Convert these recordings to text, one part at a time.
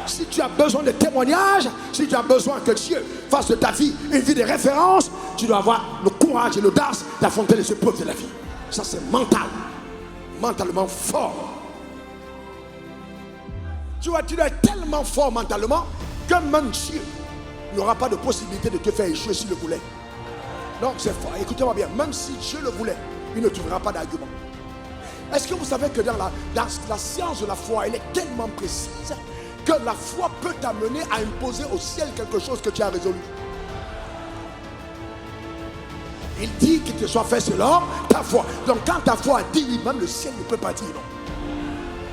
Si tu as besoin de témoignages, si tu as besoin que Dieu fasse de ta vie une vie de référence, tu dois avoir le courage et l'audace d'affronter les épreuves de la vie. Ça, c'est mental. Mentalement fort. Tu vois, tu dois être tellement fort mentalement que même Dieu n'aura pas de possibilité de te faire échouer s'il le voulait. Non, c'est fort. Écoutez-moi bien. Même si Dieu le voulait, il ne trouvera pas d'argument. Est-ce que vous savez que dans la science de la foi, elle est tellement précise que la foi peut t'amener à imposer au ciel quelque chose que tu as résolu. Il dit qu'il te soit fait selon ta foi. Donc quand ta foi dit oui, même le ciel ne peut pas dire non.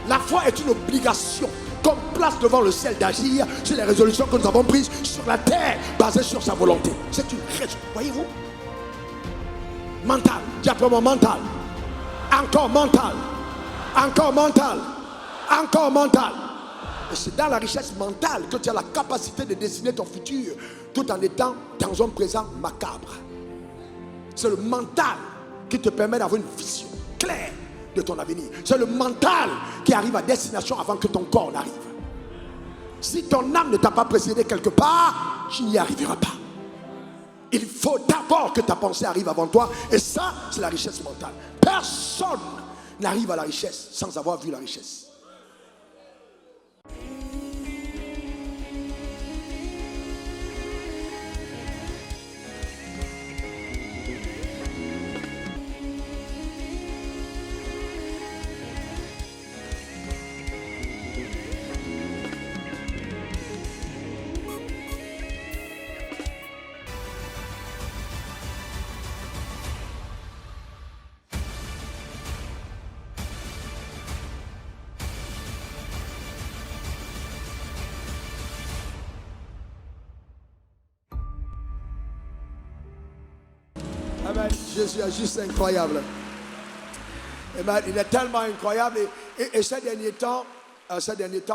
La foi est une obligation qu'on place devant le ciel d'agir sur les résolutions que nous avons prises sur la terre, basées sur sa volonté. C'est une raison, voyez-vous. Mental, diaplement mental. Encore mental. Encore mental. Encore mental. Et c'est dans la richesse mentale que tu as la capacité de dessiner ton futur tout en étant dans un présent macabre. C'est le mental qui te permet d'avoir une vision claire de ton avenir. C'est le mental qui arrive à destination avant que ton corps n'arrive. Si ton âme ne t'a pas précédé quelque part, tu n'y arriveras pas. Il faut d'abord que ta pensée arrive avant toi. Et ça, c'est la richesse mentale. Personne n'arrive à la richesse sans avoir vu la richesse. Amen. Jésus est juste incroyable. Amen. Il est tellement incroyable. Et ces derniers temps,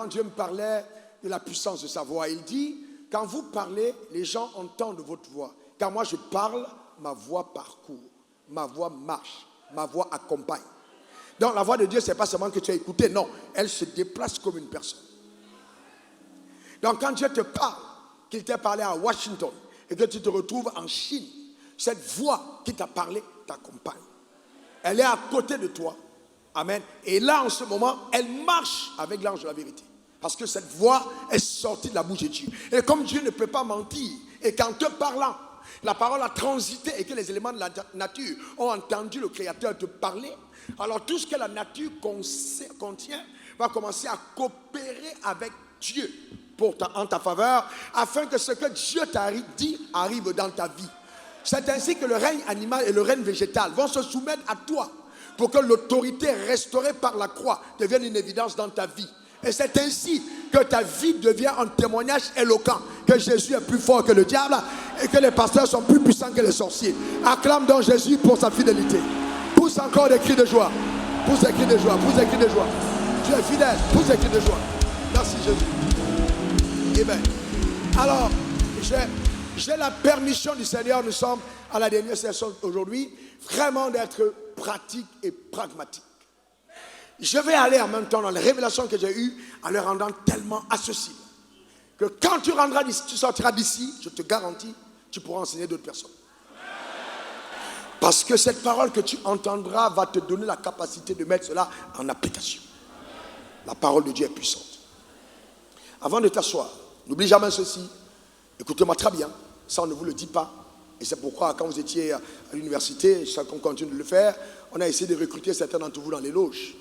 Dieu me parlait de la puissance de sa voix. Il dit, quand vous parlez, les gens entendent votre voix. Quand moi je parle, ma voix parcourt. Ma voix marche. Ma voix accompagne. Donc la voix de Dieu, ce n'est pas seulement que tu as écouté. Non, elle se déplace comme une personne. Donc quand Dieu te parle, qu'il t'ait parlé à Washington et que tu te retrouves en Chine, cette voix qui t'a parlé t'accompagne. Elle est à côté de toi. Amen. Et là, en ce moment, elle marche avec l'ange de la vérité. Parce que cette voix est sortie de la bouche de Dieu. Et comme Dieu ne peut pas mentir, et qu'en te parlant, la parole a transité et que les éléments de la nature ont entendu le Créateur te parler, alors tout ce que la nature contient va commencer à coopérer avec Dieu en ta faveur, afin que ce que Dieu t'a dit arrive dans ta vie. C'est ainsi que le règne animal et le règne végétal vont se soumettre à toi pour que l'autorité restaurée par la croix devienne une évidence dans ta vie. Et c'est ainsi que ta vie devient un témoignage éloquent que Jésus est plus fort que le diable et que les pasteurs sont plus puissants que les sorciers. Acclame donc Jésus pour sa fidélité. Pousse encore des cris de joie. Pousse des cris de joie. Pousse des cris de joie. Tu es fidèle. Pousse des cris de joie. Merci Jésus. Amen. Alors, j'ai la permission du Seigneur, nous sommes à la dernière session aujourd'hui, vraiment d'être pratique et pragmatique. Je vais aller en même temps dans les révélations que j'ai eues en les rendant tellement accessibles que quand tu sortiras d'ici, je te garantis, tu pourras enseigner d'autres personnes. Parce que cette parole que tu entendras va te donner la capacité de mettre cela en application. La parole de Dieu est puissante. Avant de t'asseoir, n'oublie jamais ceci. Écoutez-moi très bien, ça on ne vous le dit pas. Et c'est pourquoi quand vous étiez à l'université, chaque qu'on continue de le faire, on a essayé de recruter certains d'entre vous dans les loges.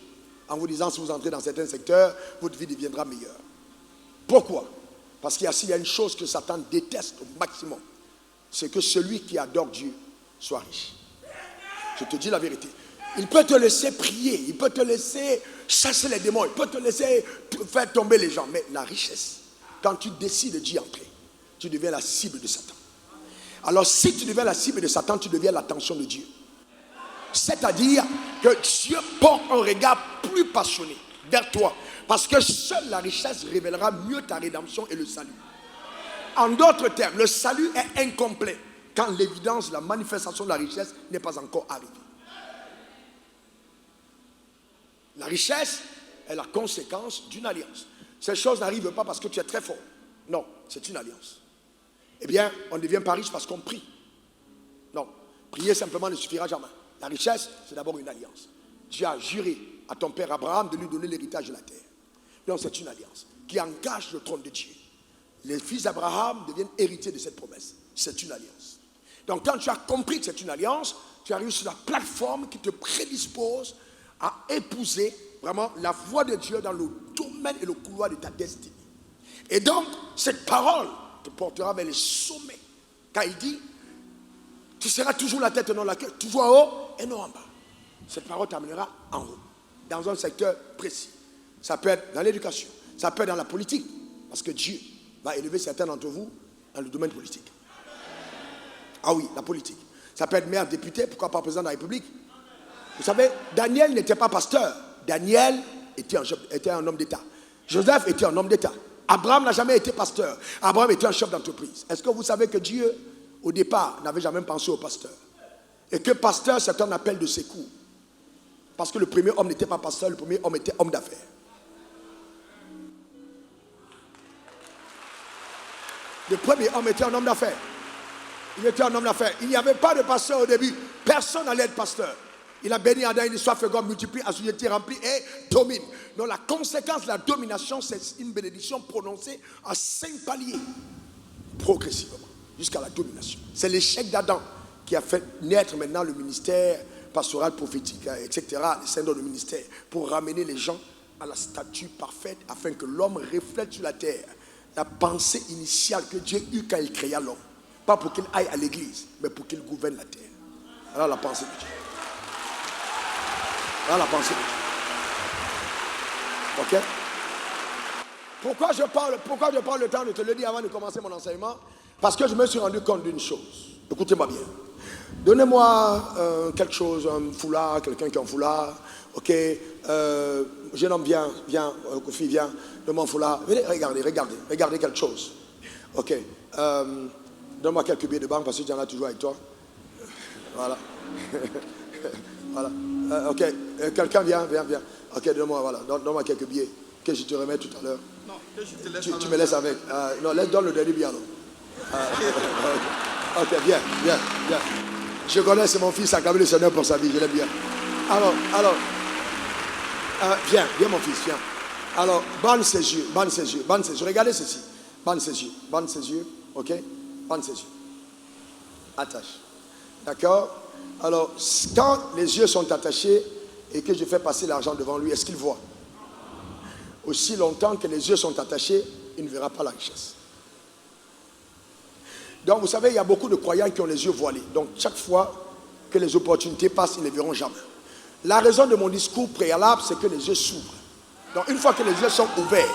En vous disant, si vous entrez dans certains secteurs, votre vie deviendra meilleure. Pourquoi? Parce qu'il y a une chose que Satan déteste au maximum. C'est que celui qui adore Dieu soit riche. Je te dis la vérité. Il peut te laisser prier, il peut te laisser chasser les démons, il peut te laisser faire tomber les gens. Mais la richesse, quand tu décides d'y entrer, tu deviens la cible de Satan. Alors si tu deviens la cible de Satan, tu deviens l'attention de Dieu. C'est-à-dire que Dieu porte un regard plus passionné vers toi. Parce que seule la richesse révélera mieux ta rédemption et le salut. En d'autres termes, le salut est incomplet quand l'évidence, la manifestation de la richesse n'est pas encore arrivée. La richesse est la conséquence d'une alliance. Ces choses n'arrivent pas parce que tu es très fort. Non, c'est une alliance. Eh bien, on ne devient pas riche parce qu'on prie. Non, prier simplement ne suffira jamais. La richesse, c'est d'abord une alliance. Dieu a juré à ton père Abraham de lui donner l'héritage de la terre. Donc c'est une alliance qui engage le trône de Dieu. Les fils d'Abraham deviennent héritiers de cette promesse. C'est une alliance. Donc quand tu as compris que c'est une alliance, tu arrives sur la plateforme qui te prédispose à épouser vraiment la voie de Dieu dans le domaine et le couloir de ta destinée. Et donc, cette parole te portera vers les sommets. Car il dit, tu seras toujours la tête et non la queue, toujours en haut et non en bas. Cette parole t'amènera en haut, dans un secteur précis. Ça peut être dans l'éducation, ça peut être dans la politique, parce que Dieu va élever certains d'entre vous dans le domaine politique. Ah oui, la politique. Ça peut être maire, député, pourquoi pas président de la République. Vous savez, Daniel n'était pas pasteur. Daniel était un homme d'État. Joseph était un homme d'État. Abraham n'a jamais été pasteur. Abraham était un chef d'entreprise. Est-ce que vous savez que Dieu, au départ, n'avait jamais pensé au pasteur? Et que pasteur, c'est un appel de secours. Parce que le premier homme n'était pas pasteur, le premier homme était homme d'affaires. Le premier homme était un homme d'affaires. Il était un homme d'affaires. Il n'y avait pas de pasteur au début. Personne n'allait être pasteur. Il a béni Adam, il dit sois fécond, multiplie, assujetti, rempli et domine. Donc la conséquence de la domination, c'est une bénédiction prononcée à 5 paliers, progressivement, jusqu'à la domination. C'est l'échec d'Adam qui a fait naître maintenant le ministère pastoral, prophétique, etc., les syndromes de ministère, pour ramener les gens à la statue parfaite, afin que l'homme reflète sur la terre la pensée initiale que Dieu eut quand il créa l'homme. Pas pour qu'il aille à l'église, mais pour qu'il gouverne la terre. Alors la pensée de Dieu. Voilà la pensée. Ok? Pourquoi je prends le temps de te le dire avant de commencer mon enseignement? Parce que je me suis rendu compte d'une chose. Écoutez-moi bien. Donnez-moi quelque chose, un foulard, quelqu'un qui a un foulard. Ok? Jeune homme, viens, Kofi, viens. Donne-moi un foulard. Venez, regardez quelque chose. Ok? Donne-moi quelques billets de banque parce que tu en as toujours avec toi. Voilà. Voilà. Ok, quelqu'un vient. Ok, donne-moi, voilà. Donne-moi quelques billets que je te remets tout à l'heure. Non, que je te laisse. Tu me laisses avec. Non, donne le dernier billet alors. Ok, viens. Je connais, c'est mon fils, acclamé le Seigneur pour sa vie, je l'aime bien. Alors, viens mon fils, viens. Alors, bande ses yeux. Regardez ceci. Bande ses yeux, ok? Bande ses yeux. Attache. D'accord? Alors, quand les yeux sont attachés et que je fais passer l'argent devant lui, est-ce qu'il voit? Aussi longtemps que les yeux sont attachés, il ne verra pas la richesse. Donc, vous savez, il y a beaucoup de croyants qui ont les yeux voilés. Donc, chaque fois que les opportunités passent, ils ne les verront jamais. La raison de mon discours préalable, c'est que les yeux s'ouvrent. Donc, une fois que les yeux sont ouverts,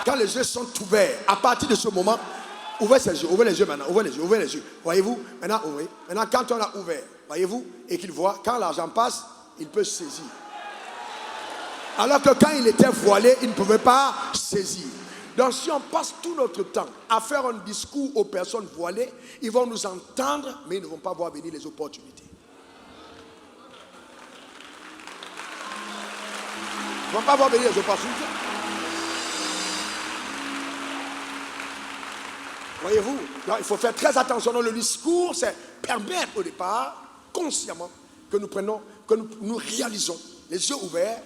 quand les yeux sont ouverts, à partir de ce moment, ouvrez les yeux maintenant, ouvrez les yeux. Voyez-vous? Maintenant, ouvrez. Maintenant, quand on a ouvert, voyez-vous, et qu'il voit, quand l'argent passe, il peut saisir. Alors que quand il était voilé, il ne pouvait pas saisir. Donc si on passe tout notre temps à faire un discours aux personnes voilées, ils vont nous entendre, mais ils ne vont pas voir venir les opportunités. Ils ne vont pas voir venir les opportunités. Voyez-vous, il faut faire très attention. Le discours, c'est permettre au départ, consciemment, que nous réalisons, les yeux ouverts,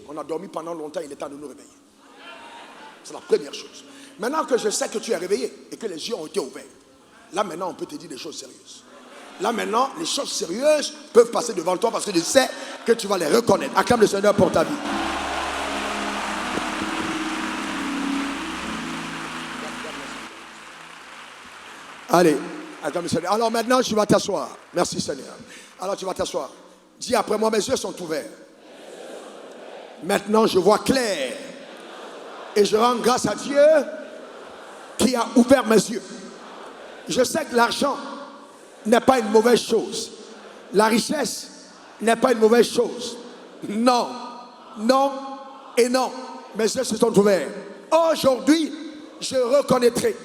qu'on a dormi pendant longtemps, il est temps de nous réveiller. C'est la première chose. Maintenant que je sais que tu es réveillé et que les yeux ont été ouverts, là maintenant on peut te dire des choses sérieuses. Là maintenant, les choses sérieuses peuvent passer devant toi parce que je sais que tu vas les reconnaître. Acclame le Seigneur pour ta vie. Allez, acclame le Seigneur. Alors maintenant, tu vas t'asseoir. Merci Seigneur. Alors tu vas t'asseoir. Dis après moi, mes yeux sont ouverts. Maintenant, je vois clair. Et je rends grâce à Dieu qui a ouvert mes yeux. Je sais que l'argent n'est pas une mauvaise chose. La richesse n'est pas une mauvaise chose. Non, non et non. Mes yeux se sont ouverts. Aujourd'hui, je reconnaîtrai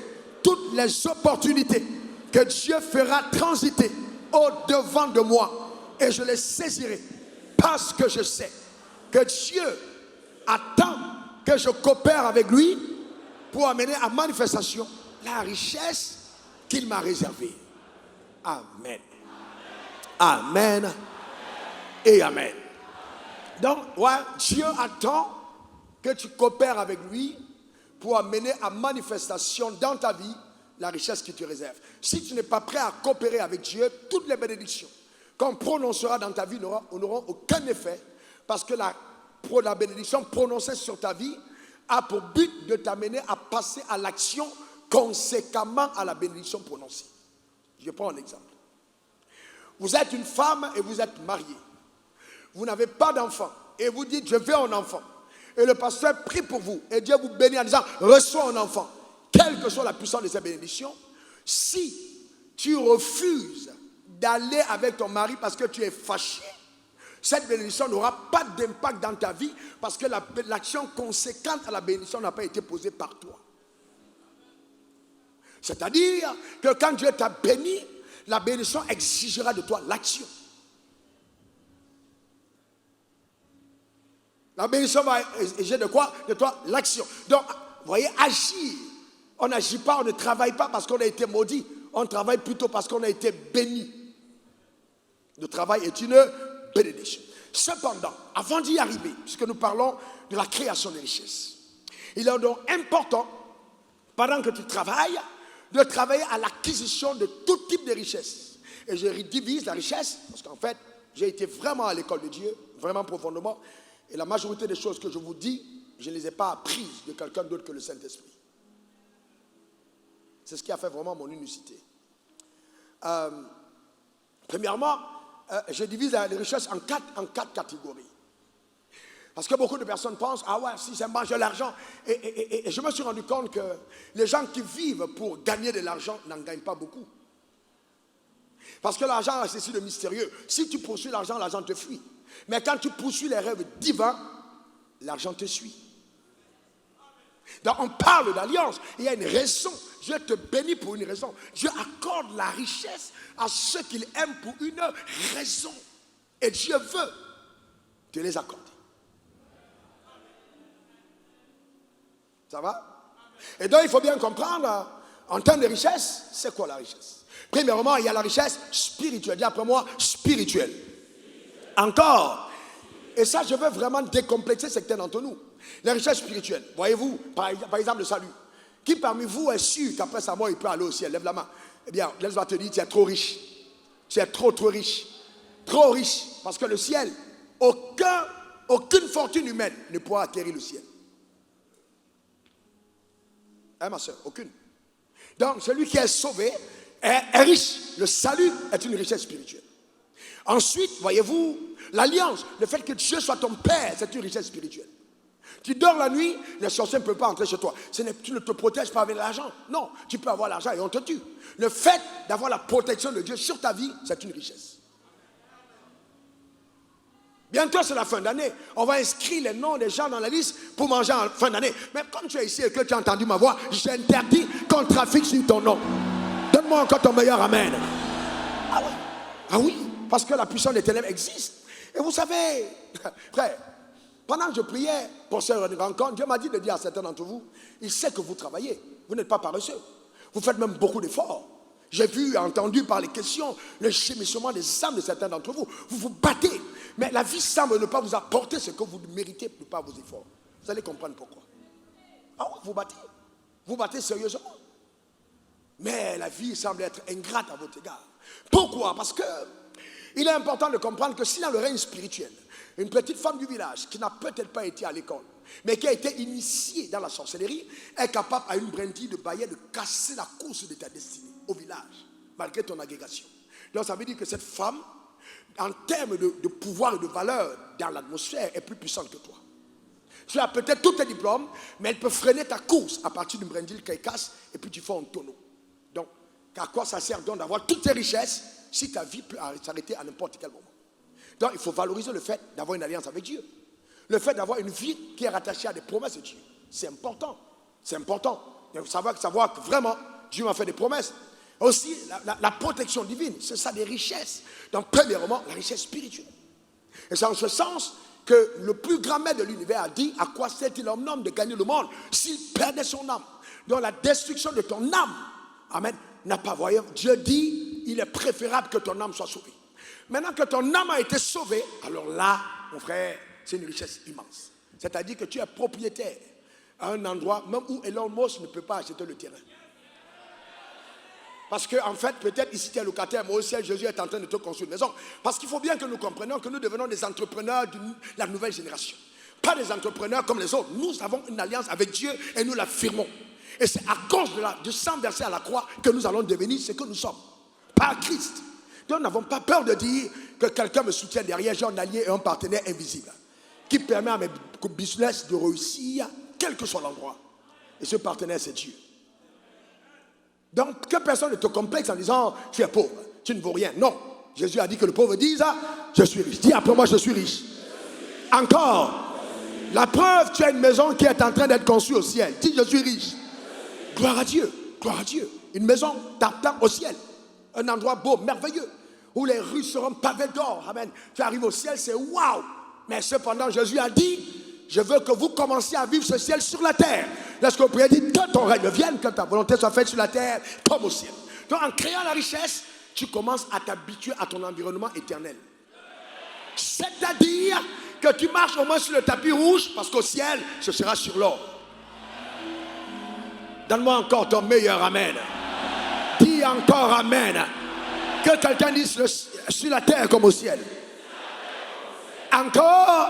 toutes les opportunités que Dieu fera transiter au-devant de moi. Et je les saisirai parce que je sais que Dieu attend que je coopère avec lui pour amener à manifestation la richesse qu'il m'a réservée. Amen. Amen. Et amen. Donc, ouais, Dieu attend que tu coopères avec lui pour amener à manifestation dans ta vie la richesse qu'il te réserve. Si tu n'es pas prêt à coopérer avec Dieu, toutes les bénédictions qu'on prononcera dans ta vie n'auront aucun effet, parce que la bénédiction prononcée sur ta vie a pour but de t'amener à passer à l'action conséquemment à la bénédiction prononcée. Je prends un exemple. Vous êtes une femme et vous êtes mariée. Vous n'avez pas d'enfant et vous dites je veux un enfant. Et le pasteur prie pour vous et Dieu vous bénit en disant reçois un enfant. Quelle que soit la puissance de ces bénédictions, si tu refuses d'aller avec ton mari parce que tu es fâché, cette bénédiction n'aura pas d'impact dans ta vie parce que l'action conséquente à la bénédiction n'a pas été posée par toi. C'est-à-dire que quand Dieu t'a béni, la bénédiction exigera de toi l'action. La bénédiction va exiger de quoi? De toi l'action. Donc, vous voyez, agir. On n'agit pas, on ne travaille pas parce qu'on a été maudit. On travaille plutôt parce qu'on a été béni. Le travail est une bénédiction. Cependant, avant d'y arriver, puisque nous parlons de la création des richesses, il est donc important, pendant que tu travailles, de travailler à l'acquisition de tout type de richesses. Et je divise la richesse, parce qu'en fait, j'ai été vraiment à l'école de Dieu, vraiment profondément, et la majorité des choses que je vous dis, je ne les ai pas apprises de quelqu'un d'autre que le Saint-Esprit. C'est ce qui a fait vraiment mon unicité. Premièrement, je divise les richesses en quatre catégories. Parce que beaucoup de personnes pensent, ah ouais, si ça mange de l'argent. Et je me suis rendu compte que les gens qui vivent pour gagner de l'argent n'en gagnent pas beaucoup. Parce que l'argent, c'est si de mystérieux. Si tu poursuis l'argent, l'argent te fuit. Mais quand tu poursuis les rêves divins, l'argent te suit. Donc on parle d'alliance. Il y a une raison. Dieu te bénit pour une raison. Dieu accorde la richesse à ceux qu'il aime pour une raison. Et Dieu veut te les accorder. Ça va? Et donc il faut bien comprendre, en termes de richesse, c'est quoi la richesse? Premièrement, il y a la richesse spirituelle. Dis après moi, spirituelle. Encore. Et ça, je veux vraiment décomplexer certains d'entre nous. La richesse spirituelle. Voyez-vous, par exemple, le salut. Qui parmi vous est sûr qu'après sa mort, il peut aller au ciel? Lève la main. Eh bien, laisse-moi te dire, tu es trop riche. Tu es trop riche. Trop riche. Parce que le ciel, aucune fortune humaine ne pourra acquérir le ciel. Hein, ma soeur? Aucune. Donc, celui qui est sauvé est riche. Le salut est une richesse spirituelle. Ensuite, voyez-vous, l'alliance, le fait que Dieu soit ton Père, c'est une richesse spirituelle. Tu dors la nuit, les sorciers ne peuvent pas entrer chez toi. Tu ne te protèges pas avec l'argent. Non, tu peux avoir l'argent et on te tue. Le fait d'avoir la protection de Dieu sur ta vie, c'est une richesse. Bientôt, c'est la fin d'année. On va inscrire les noms des gens dans la liste pour manger en fin d'année. Mais comme tu es ici et que tu as entendu ma voix, j'interdis qu'on trafique sur ton nom. Donne-moi encore ton meilleur amen. Ah oui. Ah oui, parce que la puissance des ténèbres existe. Et vous savez, frère, pendant que je priais pour cette rencontre, Dieu m'a dit de dire à certains d'entre vous, il sait que vous travaillez, vous n'êtes pas paresseux. Vous faites même beaucoup d'efforts. J'ai vu et entendu par les questions le gémissement des âmes de certains d'entre vous. Vous vous battez, mais la vie semble ne pas vous apporter ce que vous méritez de par vos efforts. Vous allez comprendre pourquoi. Ah oui, vous battez. Vous battez sérieusement. Mais la vie semble être ingrate à votre égard. Pourquoi? Parce que il est important de comprendre que si dans le règne spirituel, une petite femme du village qui n'a peut-être pas été à l'école, mais qui a été initiée dans la sorcellerie, est capable à une brindille de baillet de casser la course de ta destinée au village, malgré ton agrégation. Donc ça veut dire que cette femme, en termes de pouvoir et de valeur dans l'atmosphère, est plus puissante que toi. Tu as peut-être tous tes diplômes, mais elle peut freiner ta course à partir d'une brindille qu'elle casse et puis tu fais un tonneau. Donc, à quoi ça sert donc d'avoir toutes tes richesses si ta vie peut s'arrêter à n'importe quel moment? Donc, il faut valoriser le fait d'avoir une alliance avec Dieu. Le fait d'avoir une vie qui est rattachée à des promesses de Dieu. C'est important. C'est important. Il faut savoir que vraiment, Dieu m'a fait des promesses. Aussi, la protection divine, c'est ça des richesses. Donc, premièrement, la richesse spirituelle. Et c'est en ce sens que le plus grand maître de l'univers a dit, à quoi sert-il un homme de gagner le monde s'il perdait son âme? Donc la destruction de ton âme, amen, n'a pas voyé. Dieu dit, il est préférable que ton âme soit sauvée. Maintenant que ton âme a été sauvée, alors là, mon frère, c'est une richesse immense. C'est-à-dire que tu es propriétaire à un endroit, même où Elon Musk ne peut pas acheter le terrain. Parce qu'en fait, peut-être ici tu es locataire, mais au ciel, Jésus est en train de te construire une maison. Parce qu'il faut bien que nous comprenions que nous devenons des entrepreneurs de la nouvelle génération. Pas des entrepreneurs comme les autres. Nous avons une alliance avec Dieu et nous l'affirmons. Et c'est à cause du sang versé à la croix que nous allons devenir ce que nous sommes. Par Christ. Donc nous n'avons pas peur de dire que quelqu'un me soutient derrière, j'ai un allié et un partenaire invisible qui permet à mes business de réussir, quel que soit l'endroit. Et ce partenaire, c'est Dieu. Donc, que personne ne te complexe en disant, tu es pauvre, tu ne vaux rien. Non, Jésus a dit que le pauvre dise, je suis riche. Dis après moi, je suis riche. Encore, la preuve, tu as une maison qui est en train d'être construite au ciel. Dis, je suis riche. Gloire à Dieu, gloire à Dieu. Une maison t'attend au ciel. Un endroit beau, merveilleux, où les rues seront pavées d'or. Amen. Tu arrives au ciel, c'est waouh. Mais cependant, Jésus a dit, je veux que vous commenciez à vivre ce ciel sur la terre. Lorsque vous priez, dites que ton règne vienne, que ta volonté soit faite sur la terre comme au ciel. Donc en créant la richesse, tu commences à t'habituer à ton environnement éternel. C'est-à-dire que tu marches au moins sur le tapis rouge, parce qu'au ciel, ce sera sur l'or. Donne-moi encore ton meilleur amen. Dis encore amen. Que quelqu'un dise sur la terre comme au ciel. Encore.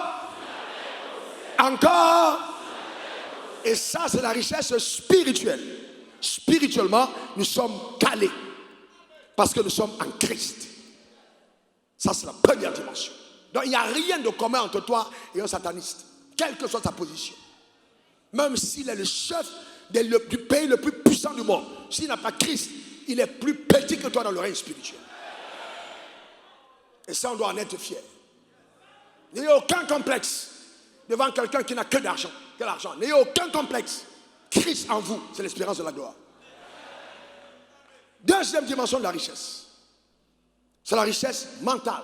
Encore. Et ça, c'est la richesse spirituelle. Spirituellement, nous sommes calés. Parce que nous sommes en Christ. Ça, c'est la première dimension. Donc, il n'y a rien de commun entre toi et un sataniste. Quelle que soit sa position. Même s'il est le chef du pays le plus puissant du monde. S'il n'a pas Christ, il est plus petit que toi dans le règne spirituel. Et ça, on doit en être fier. N'ayez aucun complexe devant quelqu'un qui n'a que d'argent. N'ayez aucun complexe. Christ en vous, c'est l'espérance de la gloire. Deuxième dimension de la richesse, c'est la richesse mentale.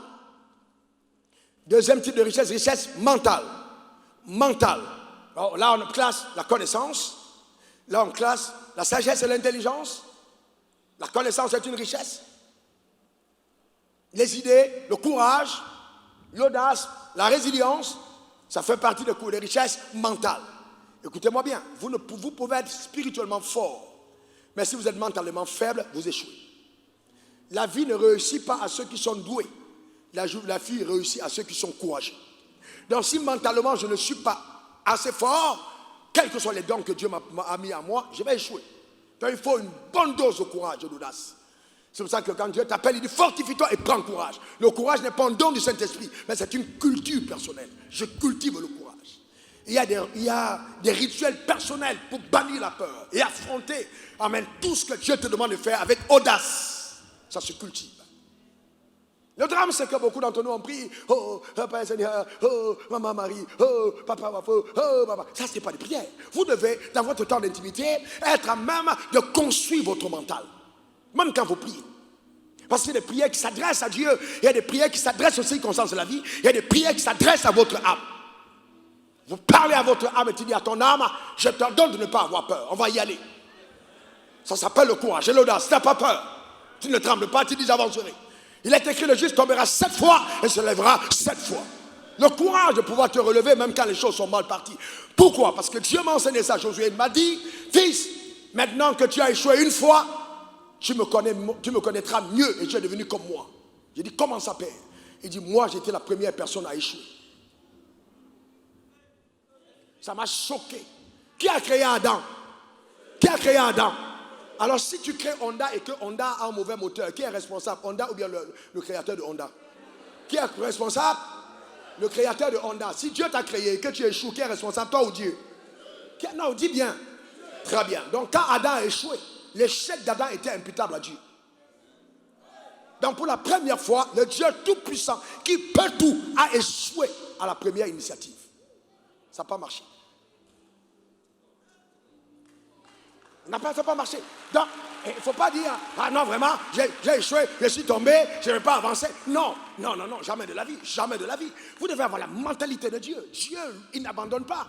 Deuxième type de richesse, richesse mentale. Mentale. Alors, là, on classe la connaissance. Là, on classe la sagesse et l'intelligence. La connaissance est une richesse. Les idées, le courage, l'audace, la résilience, ça fait partie des richesses mentales. Écoutez-moi bien, vous pouvez être spirituellement fort, mais si vous êtes mentalement faible, vous échouez. La vie ne réussit pas à ceux qui sont doués. La vie réussit à ceux qui sont courageux. Donc si mentalement je ne suis pas assez fort, quels que soient les dons que Dieu m'a mis à moi, je vais échouer. Donc il faut une bonne dose de courage et d'audace. C'est pour ça que quand Dieu t'appelle, il dit fortifie-toi et prends courage. Le courage n'est pas un don du Saint-Esprit, mais c'est une culture personnelle. Je cultive le courage. Il y a des rituels personnels pour bannir la peur et affronter, amen, tout ce que Dieu te demande de faire avec audace. Ça se cultive. Le drame, c'est que beaucoup d'entre nous ont pris, oh, Père Seigneur, oh, Maman Marie, oh, Papa Wafo, oh, Papa. Ça, ce n'est pas des prières. Vous devez, dans votre temps d'intimité, être à même de construire votre mental. Même quand vous priez. Parce qu'il y a des prières qui s'adressent à Dieu. Il y a des prières qui s'adressent aux circonstances de la vie. Il y a des prières qui s'adressent à votre âme. Vous parlez à votre âme et tu dis à ton âme, je t'ordonne de ne pas avoir peur. On va y aller. Ça s'appelle le courage et l'audace. Tu n'as pas peur. Tu ne trembles pas, tu dis j'avancerai. Il est écrit, le juste tombera 7 fois et se lèvera 7 fois. Le courage de pouvoir te relever même quand les choses sont mal parties. Pourquoi? Parce que Dieu m'a enseigné ça. Josué m'a dit, fils, maintenant que tu as échoué une fois, tu me connaîtras mieux et tu es devenu comme moi. J'ai dit, comment ça, Père? Il dit, moi, j'étais la première personne à échouer. Ça m'a choqué. Qui a créé Adam? Qui a créé Adam? Alors, si tu crées Honda et que Honda a un mauvais moteur, qui est responsable? Honda ou bien le créateur de Honda? Qui est responsable? Le créateur de Honda. Si Dieu t'a créé et que tu échoues, qui est responsable, toi ou Dieu? Non, dis bien. Très bien. Donc, quand Adam a échoué, l'échec d'Adam était imputable à Dieu. Donc pour la première fois, le Dieu tout-puissant, qui peut tout, a échoué à la première initiative. Ça n'a pas marché. Ça n'a pas marché. Donc, il ne faut pas dire, ah non, vraiment, j'ai échoué, je suis tombé, je ne vais pas avancer. Non, non, non, non, jamais de la vie, jamais de la vie. Vous devez avoir la mentalité de Dieu. Dieu, il n'abandonne pas.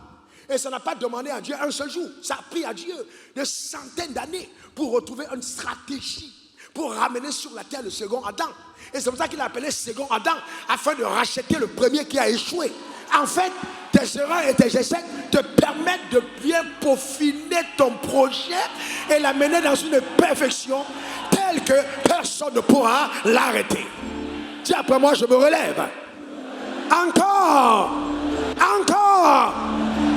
Et ça n'a pas demandé à Dieu un seul jour. Ça a pris à Dieu des centaines d'années pour retrouver une stratégie, pour ramener sur la terre le second Adam. Et c'est pour ça qu'il a appelé second Adam, afin de racheter le premier qui a échoué. En fait, tes erreurs et tes échecs te permettent de bien peaufiner ton projet et l'amener dans une perfection telle que personne ne pourra l'arrêter. Dis après moi, je me relève. Encore, encore.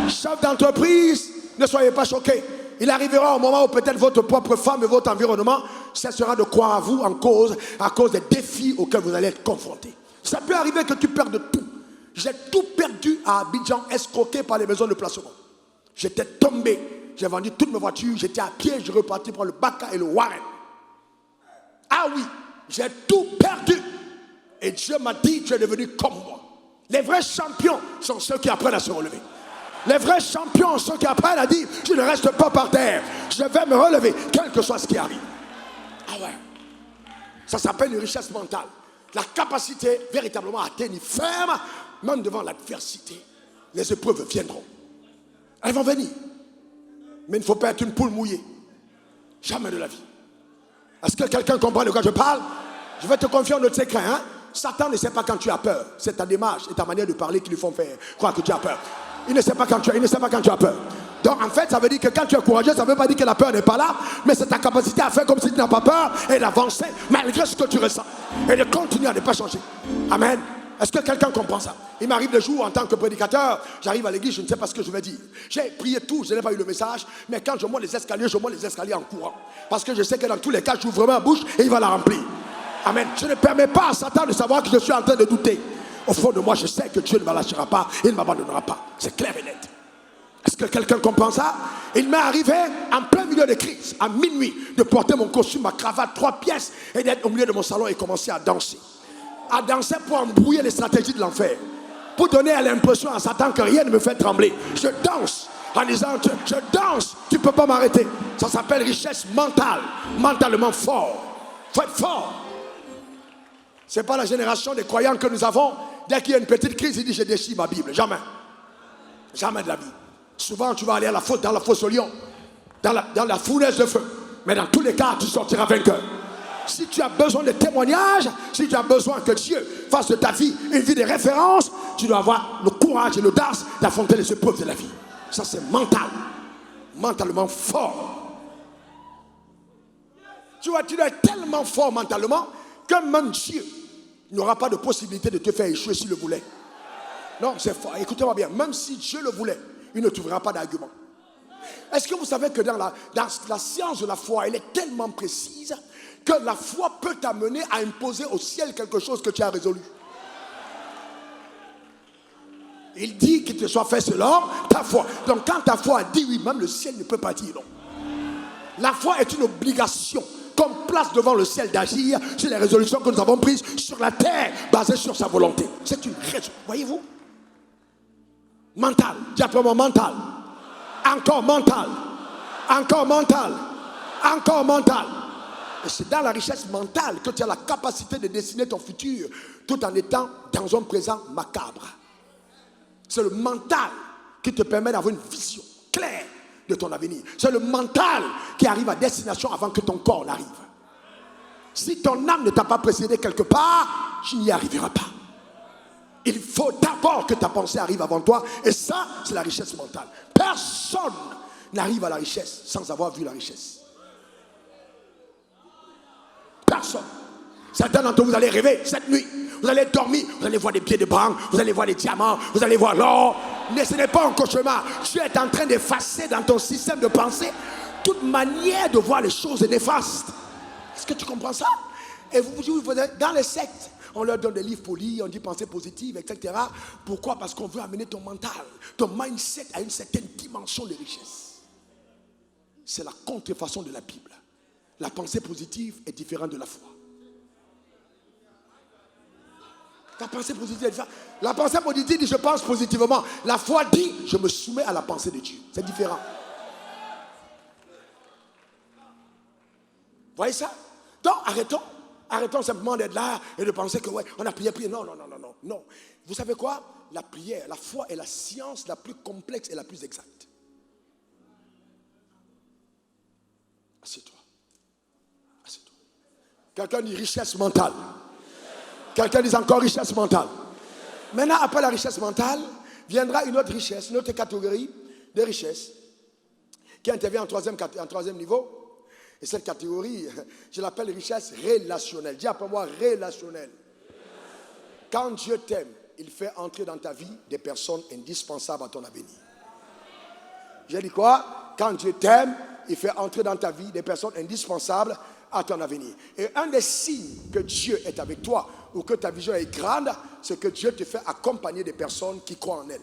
Chef d'entreprise, ne soyez pas choqués. Il arrivera un moment où peut-être votre propre femme et votre environnement cessera de croire à vous à cause des défis auxquels vous allez être confrontés. Ça peut arriver que tu perdes tout. J'ai tout perdu à Abidjan, escroqué par les maisons de placement. J'étais tombé, j'ai vendu toutes mes voitures, j'étais à pied, je repartis pour le Baka et le Warren. Ah oui, j'ai tout perdu. Et Dieu m'a dit, tu es devenu comme moi. Les vrais champions sont ceux qui apprennent à se relever. Les vrais champions sont ceux qui apprennent à dire, je ne reste pas par terre, je vais me relever, quel que soit ce qui arrive. Ah ouais, ça s'appelle une richesse mentale. La capacité véritablement à tenir ferme, même devant l'adversité. Les épreuves viendront. Elles vont venir. Mais il ne faut pas être une poule mouillée. Jamais de la vie. Est-ce que quelqu'un comprend de quoi je parle? Je vais te confier un autre secret. Hein? Satan ne sait pas quand tu as peur. C'est ta démarche et ta manière de parler qui lui font faire croire que tu as peur. Il ne sait pas quand tu as peur. Donc en fait, ça veut dire que quand tu es courageux, ça ne veut pas dire que la peur n'est pas là, mais c'est ta capacité à faire comme si tu n'as pas peur et d'avancer malgré ce que tu ressens. Et de continuer à ne pas changer. Amen. Est-ce que quelqu'un comprend ça? Il m'arrive des jours en tant que prédicateur, j'arrive à l'église, je ne sais pas ce que je vais dire. J'ai prié tout, je n'ai pas eu le message, mais quand je monte les escaliers en courant. Parce que je sais que dans tous les cas, j'ouvre ma bouche et il va la remplir. Amen. Je ne permets pas à Satan de savoir que je suis en train de douter. Au fond de moi, je sais que Dieu ne me lâchera pas, il ne m'abandonnera pas. C'est clair et net. Est-ce que quelqu'un comprend ça? Il m'est arrivé en plein milieu de crise, à minuit, de porter mon costume, ma cravate, 3 pièces, et d'être au milieu de mon salon et commencer à danser. À danser pour embrouiller les stratégies de l'enfer. Pour donner l'impression à Satan que rien ne me fait trembler. Je danse en disant, je danse, tu ne peux pas m'arrêter. Ça s'appelle richesse mentale, mentalement fort. Il faut être fort. Ce n'est pas la génération des croyants que nous avons. Dès qu'il y a une petite crise, il dit, je déchire ma Bible. Jamais. Jamais de la vie. Souvent, tu vas aller dans la fosse au lion, dans la fournaise de feu. Mais dans tous les cas, tu sortiras vainqueur. Si tu as besoin de témoignages, si tu as besoin que Dieu fasse de ta vie une vie de référence, tu dois avoir le courage et l'audace d'affronter les épreuves de la vie. Ça, c'est mental. Mentalement fort. Tu vois, tu dois être tellement fort mentalement que même Dieu n'aura pas de possibilité de te faire échouer s'il le voulait. Non, c'est fort. Écoutez-moi bien. Même si Dieu le voulait, il ne trouvera pas d'argument. Est-ce que vous savez que dans la science de la foi, elle est tellement précise que la foi peut t'amener à imposer au ciel quelque chose que tu as résolu. Il dit qu'il te soit fait selon ta foi. Donc quand ta foi dit oui, même le ciel ne peut pas dire non. La foi est une obligation qu'on place devant le ciel d'agir sur les résolutions que nous avons prises sur la terre, basées sur sa volonté. C'est une raison, voyez-vous? Mental, dis après moi mental. Encore mental. Encore mental. Encore mental. Et c'est dans la richesse mentale que tu as la capacité de dessiner ton futur tout en étant dans un présent macabre. C'est le mental qui te permet d'avoir une vision claire de ton avenir. C'est le mental qui arrive à destination avant que ton corps n'arrive. Si ton âme ne t'a pas précédé quelque part, tu n'y arriveras pas. Il faut d'abord que ta pensée arrive avant toi. Et ça, c'est la richesse mentale. Personne n'arrive à la richesse sans avoir vu la richesse. Personne. Certains d'entre vous, allez rêver cette nuit. Vous allez dormir, vous allez voir des pieds de banque, vous allez voir des diamants, vous allez voir l'or. Mais ce n'est pas un cauchemar. Tu es en train d'effacer dans ton système de pensée toute manière de voir les choses néfastes. Est-ce que tu comprends ça? Et vous dans les sectes, on leur donne des livres polis, on dit pensée positive, etc. Pourquoi? Parce qu'on veut amener ton mental, ton mindset à une certaine dimension de richesse. C'est la contrefaçon de la Bible. La pensée positive est différente de la foi. La pensée positive est différente. La pensée positive dit je pense positivement. La foi dit je me soumets à la pensée de Dieu. C'est différent. Voyez ça? Donc, arrêtons. Arrêtons simplement d'être là et de penser que, ouais, on a prié. Non, non, non, non, non, non. Vous savez quoi? La prière, la foi est la science la plus complexe et la plus exacte. Assieds-toi. Assieds-toi. Quelqu'un dit richesse mentale. Quelqu'un dit encore richesse mentale. Maintenant, après la richesse mentale, viendra une autre richesse, une autre catégorie de richesse qui intervient en troisième niveau. Et cette catégorie, je l'appelle richesse relationnelle. Dis après moi, relationnelle. Quand Dieu t'aime, il fait entrer dans ta vie des personnes indispensables à ton avenir. J'ai dit quoi? Quand Dieu t'aime, il fait entrer dans ta vie des personnes indispensables à ton avenir. Et un des signes que Dieu est avec toi ou que ta vision est grande, c'est que Dieu te fait accompagner des personnes qui croient en elle.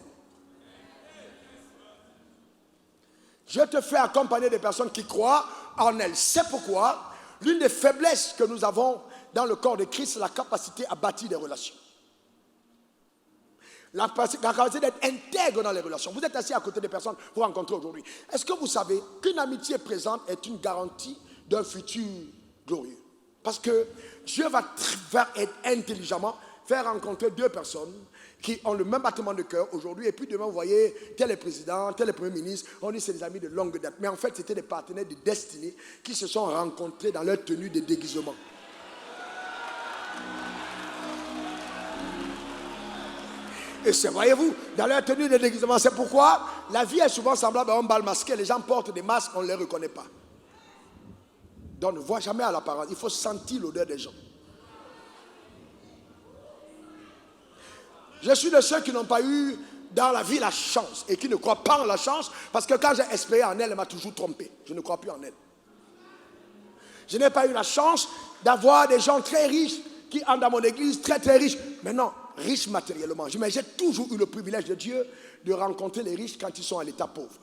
Dieu te fait accompagner des personnes qui croient en elle. C'est pourquoi l'une des faiblesses que nous avons dans le corps de Christ, c'est la capacité à bâtir des relations. La capacité d'être intègre dans les relations. Vous êtes assis à côté des personnes que vous rencontrez aujourd'hui. Est-ce que vous savez qu'une amitié présente est une garantie d'un futur glorieux? Parce que Dieu va intelligemment faire rencontrer deux personnes qui ont le même battement de cœur aujourd'hui. Et puis demain, vous voyez, tel est président, tel est premier ministre. On dit c'est des amis de longue date. Mais en fait, c'était des partenaires de destinée qui se sont rencontrés dans leur tenue de déguisement. Et c'est, voyez-vous, dans leur tenue de déguisement. C'est pourquoi la vie est souvent semblable à un bal masqué. Les gens portent des masques, on ne les reconnaît pas. Donc ne voit jamais à l'apparence. Il faut sentir l'odeur des gens. Je suis de ceux qui n'ont pas eu dans la vie la chance et qui ne croient pas en la chance, parce que quand j'ai espéré en elle, elle m'a toujours trompé. Je ne crois plus en elle. Je n'ai pas eu la chance d'avoir des gens très riches qui entrent dans mon église, très très riches. Mais non, riches matériellement. Mais j'ai toujours eu le privilège de Dieu de rencontrer les riches quand ils sont à l'état pauvre.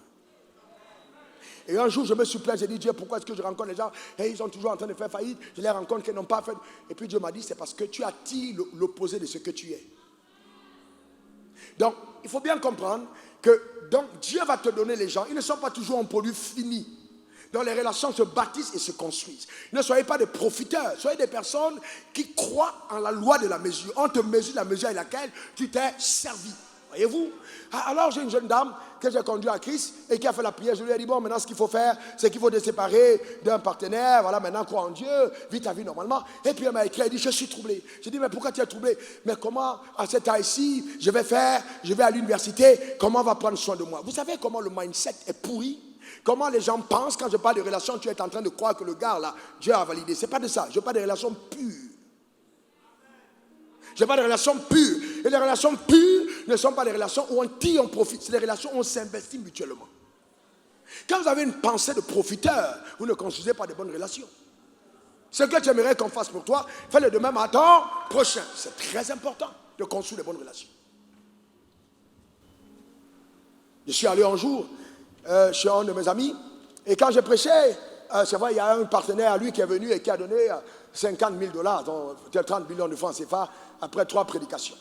Et un jour, je me suis plaint, j'ai dit, Dieu, pourquoi est-ce que je rencontre les gens et ils sont toujours en train de faire faillite? Je les rencontre qui n'ont pas fait. Et puis Dieu m'a dit, c'est parce que tu attires l'opposé de ce que tu es. Donc, il faut bien comprendre que Dieu va te donner les gens. Ils ne sont pas toujours un produit fini. Donc, les relations se bâtissent et se construisent. Ne soyez pas des profiteurs. Soyez des personnes qui croient en la loi de la mesure. On te mesure la mesure à laquelle tu t'es servi. Voyez-vous? Alors, j'ai une jeune dame que j'ai conduite à Christ et qui a fait la prière. Je lui ai dit, bon, maintenant, ce qu'il faut faire, c'est qu'il faut te séparer d'un partenaire. Voilà, maintenant, crois en Dieu, vis ta vie normalement. Et puis, elle m'a écrit, elle dit, je suis troublé. J'ai dit, mais pourquoi tu es troublé? Mais comment, à cet âge-ci, je vais à l'université, comment on va prendre soin de moi? Vous savez comment le mindset est pourri? Comment les gens pensent quand je parle de relations, tu es en train de croire que le gars là, Dieu a validé. C'est pas de ça, je parle de relations pures. Je parle de relations pures. Et les relations pures ne sont pas des relations où on tire, on profite. C'est des relations où on s'investit mutuellement. Quand vous avez une pensée de profiteur, vous ne construisez pas de bonnes relations. Ce que tu aimerais qu'on fasse pour toi, fais-le demain matin prochain. C'est très important de construire de bonnes relations. Je suis allé un jour chez un de mes amis, et quand j'ai prêché, c'est vrai, il y a un partenaire à lui qui est venu et qui a donné 50 000 $, donc 30 millions de francs CFA, après 3 prédications.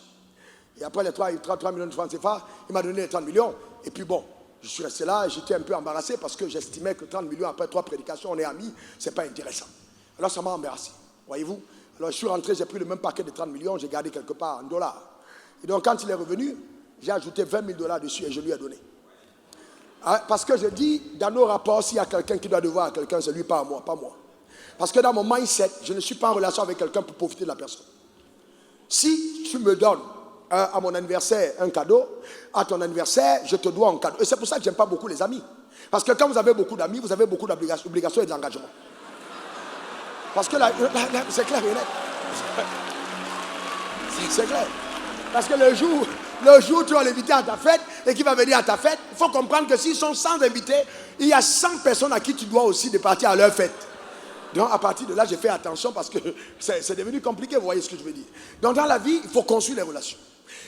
Et après les 3 millions de francs CFA, il m'a donné les 30 millions. Et puis bon, je suis resté là et j'étais un peu embarrassé parce que j'estimais que 30 millions après 3 prédications, on est amis, c'est pas intéressant. Alors ça m'a embarrassé, voyez-vous. Alors je suis rentré, j'ai pris le même paquet de 30 millions, j'ai gardé quelque part en dollars. Et donc quand il est revenu, j'ai ajouté 20 000 $ dessus et je lui ai donné. Parce que je dis, dans nos rapports, s'il y a quelqu'un qui doit devoir à quelqu'un, c'est lui, pas à moi, pas moi. Parce que dans mon mindset, je ne suis pas en relation avec quelqu'un pour profiter de la personne. Si tu me donnes à mon anniversaire un cadeau, à ton anniversaire, je te dois un cadeau. Et c'est pour ça que je n'aime pas beaucoup les amis. Parce que quand vous avez beaucoup d'amis, vous avez beaucoup d'obligations et d'engagements. Parce que c'est clair et net. C'est clair. Parce que le jour où tu vas l'inviter à ta fête et qu'il va venir à ta fête, il faut comprendre que s'ils sont 100 invités, il y a 100 personnes à qui tu dois aussi de partir à leur fête. Donc à partir de là, j'ai fait attention parce que c'est devenu compliqué, vous voyez ce que je veux dire. Donc dans la vie, il faut construire les relations.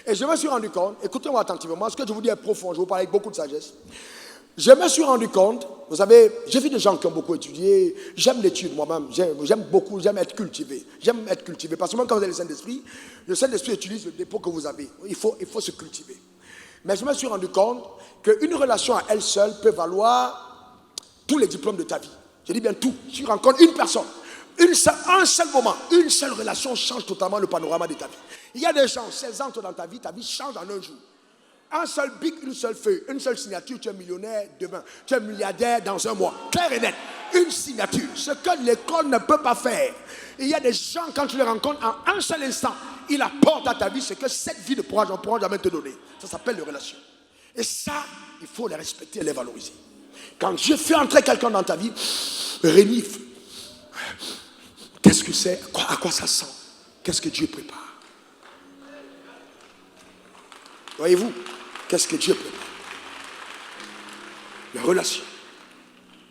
Et je me suis rendu compte, écoutez-moi attentivement, ce que je vous dis est profond, je vous parle avec beaucoup de sagesse. Je me suis rendu compte, vous savez, j'ai vu des gens qui ont beaucoup étudié, j'aime l'étude moi-même, j'aime être cultivé. J'aime être cultivé, parce que même quand vous avez le Saint-Esprit utilise le dépôt que vous avez. Il faut se cultiver. Mais je me suis rendu compte qu'une relation à elle seule peut valoir tous les diplômes de ta vie. Je dis bien tout. Tu rencontres une personne. Un seul moment, une seule relation change totalement le panorama de ta vie. Il y a des gens, 16 ans dans ta vie change en un jour. Un seul bic, une seule feuille, une seule signature, tu es millionnaire demain. Tu es milliardaire dans un mois. Clair et net. Une signature. Ce que l'école ne peut pas faire. Il y a des gens, quand tu les rencontres, en un seul instant, ils apportent à ta vie ce que cette vie ne pourra jamais te donner. Ça s'appelle les relations. Et ça, il faut les respecter et les valoriser. Quand Dieu fait entrer quelqu'un dans ta vie, renifle. Qu'est-ce que c'est? À quoi ça sent? Qu'est-ce que Dieu prépare? Voyez-vous? Qu'est-ce que Dieu prépare? Les relations.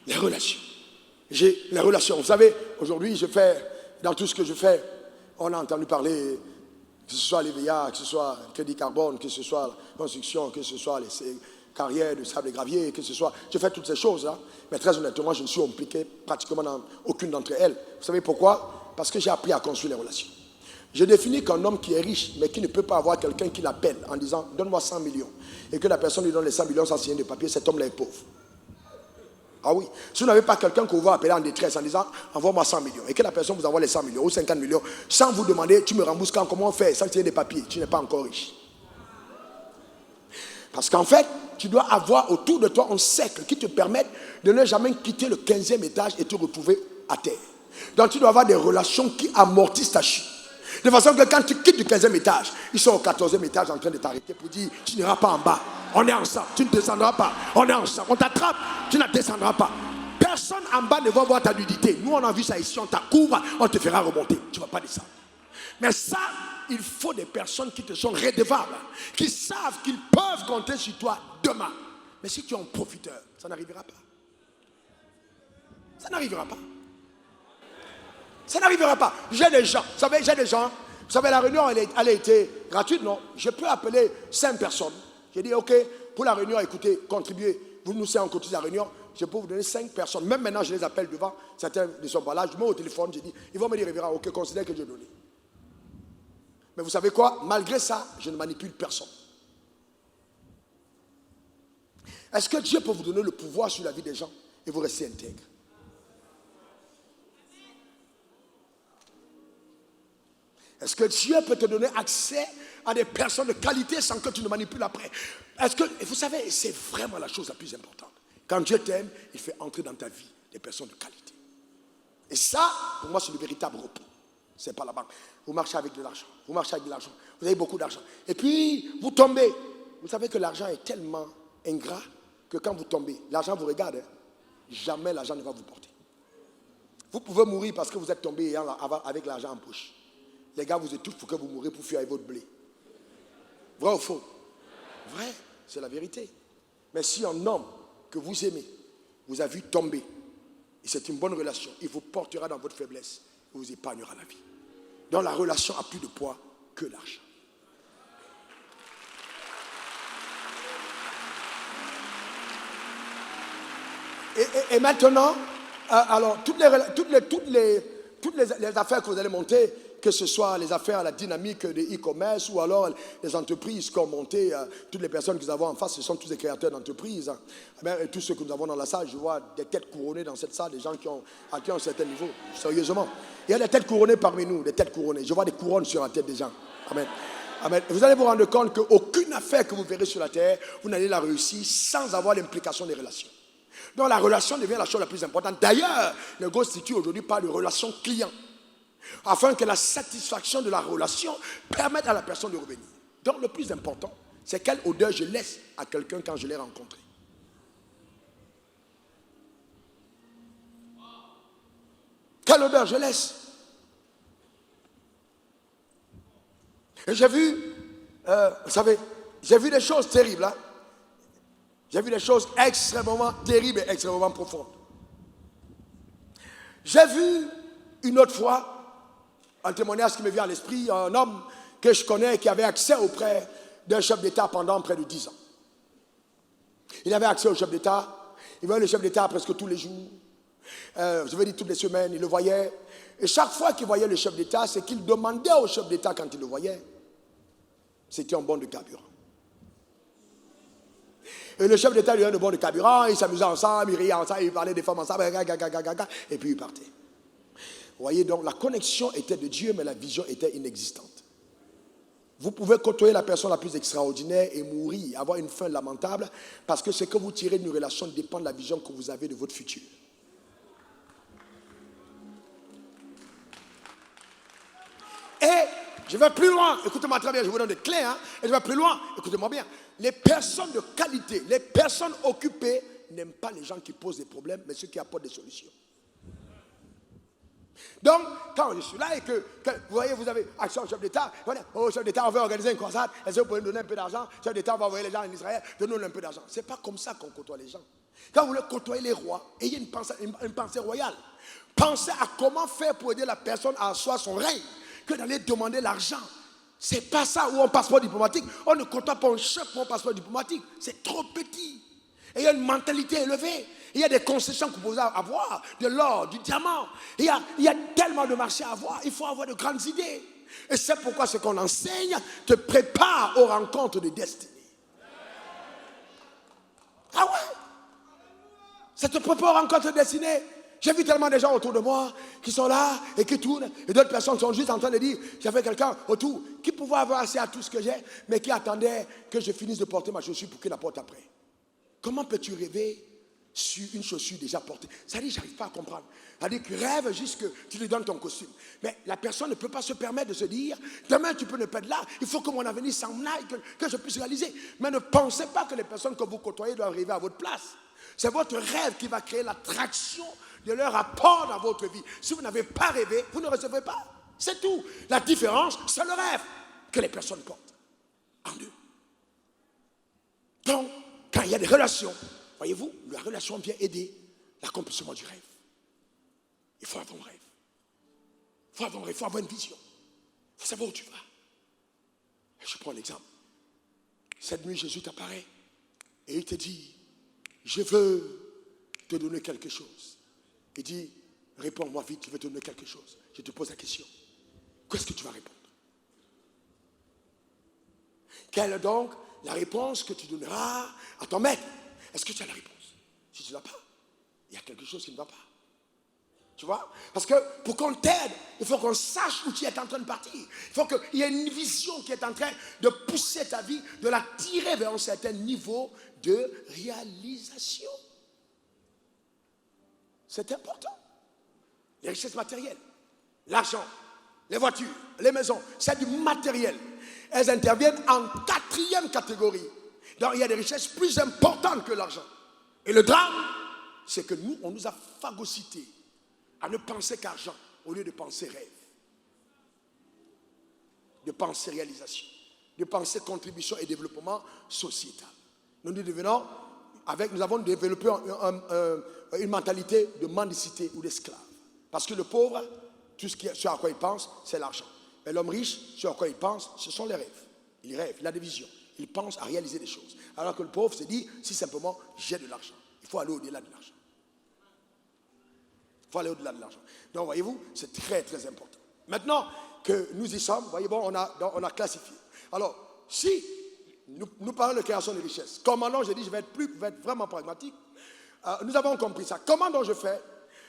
Les relations. J'ai les relations. Vous savez, aujourd'hui, je fais, dans tout ce que je fais, on a entendu parler, que ce soit l'EVA, que ce soit le crédit carbone, que ce soit la construction, que ce soit les carrières de sable et gravier, que ce soit... Je fais toutes ces choses-là, mais très honnêtement, je ne suis impliqué pratiquement dans aucune d'entre elles. Vous savez pourquoi? Parce que j'ai appris à construire les relations. Je définis qu'un homme qui est riche, mais qui ne peut pas avoir quelqu'un qui l'appelle en disant « donne-moi 100 millions » et que la personne lui donne les 100 millions sans signer de papier, cet homme-là est pauvre. Ah oui, si vous n'avez pas quelqu'un que vous va appeler en détresse en disant « envoie-moi 100 millions » et que la personne vous envoie les 100 millions ou 50 millions sans vous demander « tu me rembourses quand, comment on fait ?» sans signer des papiers, tu n'es pas encore riche. Parce qu'en fait, tu dois avoir autour de toi un cercle qui te permette de ne jamais quitter le 15e étage et te retrouver à terre. Donc tu dois avoir des relations qui amortissent ta chute. De façon que quand tu quittes du 15e étage, ils sont au 14e étage en train de t'arrêter pour dire tu n'iras pas en bas. On est ensemble, tu ne descendras pas. On est ensemble, on t'attrape, tu ne descendras pas. Personne en bas ne va voir ta nudité. Nous on a vu ça ici, on t'accouvre, on te fera remonter. Tu ne vas pas descendre. Mais ça, il faut des personnes qui te sont redevables, qui savent qu'ils peuvent compter sur toi demain. Mais si tu es un profiteur, ça n'arrivera pas. Ça n'arrivera pas. Ça n'arrivera pas. J'ai des gens, vous savez, la réunion, elle a été gratuite, non? Je peux appeler 5 personnes. J'ai dit, ok, pour la réunion, écoutez, contribuez. Vous nous savez, on cotise la réunion. Je peux vous donner 5 personnes. Même maintenant, je les appelle devant. Certains ne sont pas là. Je mets au téléphone, je dis, ils vont me dire, révérend, ok, considère que j'ai donné. Mais vous savez quoi? Malgré ça, je ne manipule personne. Est-ce que Dieu peut vous donner le pouvoir sur la vie des gens et vous restez intègre? Est-ce que Dieu peut te donner accès à des personnes de qualité sans que tu ne manipules après? Est-ce que, vous savez, c'est vraiment la chose la plus importante. Quand Dieu t'aime, il fait entrer dans ta vie des personnes de qualité. Et ça, pour moi, c'est le véritable repos. Ce n'est pas la banque. Vous marchez avec de l'argent. Vous marchez avec de l'argent. Vous avez beaucoup d'argent. Et puis, vous tombez. Vous savez que l'argent est tellement ingrat que quand vous tombez, l'argent vous regarde. Jamais l'argent ne va vous porter. Vous pouvez mourir parce que vous êtes tombé avec l'argent en poche. Les gars vous étouffent pour que vous mourrez pour fuir avec votre blé. Vrai ou faux? Vrai, c'est la vérité. Mais si un homme que vous aimez vous a vu tomber, et c'est une bonne relation, il vous portera dans votre faiblesse et vous épargnera la vie. Donc la relation a plus de poids que l'argent. Et maintenant, alors toutes les affaires que vous allez monter, que ce soit les affaires à la dynamique de e-commerce ou alors les entreprises qui ont monté, toutes les personnes que nous avons en face, ce sont tous des créateurs d'entreprises. Et tous ceux que nous avons dans la salle, je vois des têtes couronnées dans cette salle, des gens qui ont acquis un certain niveau, sérieusement. Il y a des têtes couronnées parmi nous, des têtes couronnées. Je vois des couronnes sur la tête des gens. Amen. Amen. Vous allez vous rendre compte qu'aucune affaire que vous verrez sur la terre, vous n'allez la réussir sans avoir l'implication des relations. Donc la relation devient la chose la plus importante. D'ailleurs, le constitue aujourd'hui par de relation client. Afin que la satisfaction de la relation permette à la personne de revenir. Donc le plus important, c'est quelle odeur je laisse à quelqu'un quand je l'ai rencontré. Quelle odeur je laisse? Et j'ai vu, vous savez, j'ai vu des choses terribles. Hein? J'ai vu des choses extrêmement terribles et extrêmement profondes. J'ai vu une autre fois un témoignage qui me vient à l'esprit, un homme que je connais qui avait accès auprès d'un chef d'État pendant près de 10 ans. Il avait accès au chef d'État, il voyait le chef d'État presque tous les jours, je veux dire toutes les semaines, il le voyait. Et chaque fois qu'il voyait le chef d'État, c'est qu'il demandait au chef d'État quand il le voyait, c'était un bon de carburant. Et le chef d'État lui donnait un bon de carburant, ils s'amusaient ensemble, ils riaient ensemble, ils parlaient des femmes ensemble, et puis ils partaient. Voyez, donc la connexion était de Dieu, mais la vision était inexistante. Vous pouvez côtoyer la personne la plus extraordinaire et mourir, avoir une fin lamentable, parce que ce que vous tirez d'une relation dépend de la vision que vous avez de votre futur. Et je vais plus loin, écoutez-moi très bien, je vous donne des clés, hein, et je vais plus loin, écoutez-moi bien. Les personnes de qualité, les personnes occupées n'aiment pas les gens qui posent des problèmes, mais ceux qui apportent des solutions. Donc, quand je suis là et que vous voyez, vous avez action chef d'État, oh chef d'État, on veut organiser une croisade, est-ce que vous pouvez nous donner un peu d'argent? Chef d'État, on va envoyer les gens en Israël, donnez-nous un peu d'argent. Ce n'est pas comme ça qu'on côtoie les gens. Quand vous voulez côtoyer les rois, ayez une pensée royale. Pensez à comment faire pour aider la personne à asseoir son règne, que d'aller demander l'argent. Ce n'est pas ça où on passeport diplomatique. On ne côtoie pas un chef pour un passeport diplomatique. C'est trop petit. Et il y a une mentalité élevée. Il y a des concessions que vous pouvez avoir, de l'or, du diamant. Il y a tellement de marchés à avoir. Il faut avoir de grandes idées. Et c'est pourquoi ce qu'on enseigne te prépare aux rencontres de destinée. Ah ouais? Ça te prépare aux rencontres de destinée. J'ai vu tellement de gens autour de moi qui sont là et qui tournent. Et d'autres personnes sont juste en train de dire, j'avais quelqu'un autour qui pouvait avoir assez à tout ce que j'ai, mais qui attendait que je finisse de porter ma chaussure pour qu'il la porte après. Comment peux-tu rêver sur une chaussure déjà portée? Ça dit, j'arrive pas à comprendre. Ça dit, tu rêves juste que tu lui donnes ton costume. Mais la personne ne peut pas se permettre de se dire, demain tu peux ne pas être là, il faut que mon avenir s'en aille, que je puisse réaliser. Mais ne pensez pas que les personnes que vous côtoyez doivent arriver à votre place. C'est votre rêve qui va créer l'attraction de leur apport dans votre vie. Si vous n'avez pas rêvé, vous ne recevrez pas. C'est tout. La différence, c'est le rêve que les personnes portent en eux. Donc, quand il y a des relations, voyez-vous, la relation vient aider l'accomplissement du rêve. Il faut avoir un rêve. Il faut avoir un rêve, il faut avoir une vision. Il faut savoir où tu vas. Et je prends l'exemple. Cette nuit, Jésus t'apparaît et il te dit, je veux te donner quelque chose. Il dit, réponds-moi vite, je vais te donner quelque chose. Je te pose la question. Qu'est-ce que tu vas répondre? Quelle est donc la réponse que tu donneras à ton maître? Est-ce que tu as la réponse? Si tu ne l'as pas, il y a quelque chose qui ne va pas. Tu vois? Parce que pour qu'on t'aide, il faut qu'on sache où tu es en train de partir. Il faut qu'il y ait une vision qui est en train de pousser ta vie, de la tirer vers un certain niveau de réalisation. C'est important. Les richesses matérielles, l'argent, les voitures, les maisons, c'est du matériel. Elles interviennent en 4e catégorie. Donc il y a des richesses plus importantes que l'argent. Et le drame, c'est que nous, on nous a phagocytés à ne penser qu'argent au lieu de penser rêve, de penser réalisation, de penser contribution et développement sociétal. Nous avons développé une mentalité de mendicité ou d'esclave. Parce que le pauvre, ce à quoi il pense, c'est l'argent. Mais l'homme riche, ce à quoi il pense, ce sont les rêves. Il rêve, il a des visions. Il pense à réaliser des choses. Alors que le pauvre se dit, si simplement j'ai de l'argent. Il faut aller au-delà de l'argent. Il faut aller au-delà de l'argent. Donc, voyez-vous, c'est très, très important. Maintenant que nous y sommes, voyez, bon, on a classifié. Alors, si nous parlons de création de richesse, comment donc, j'ai dit, je vais être vraiment pragmatique. Nous avons compris ça. Comment donc je fais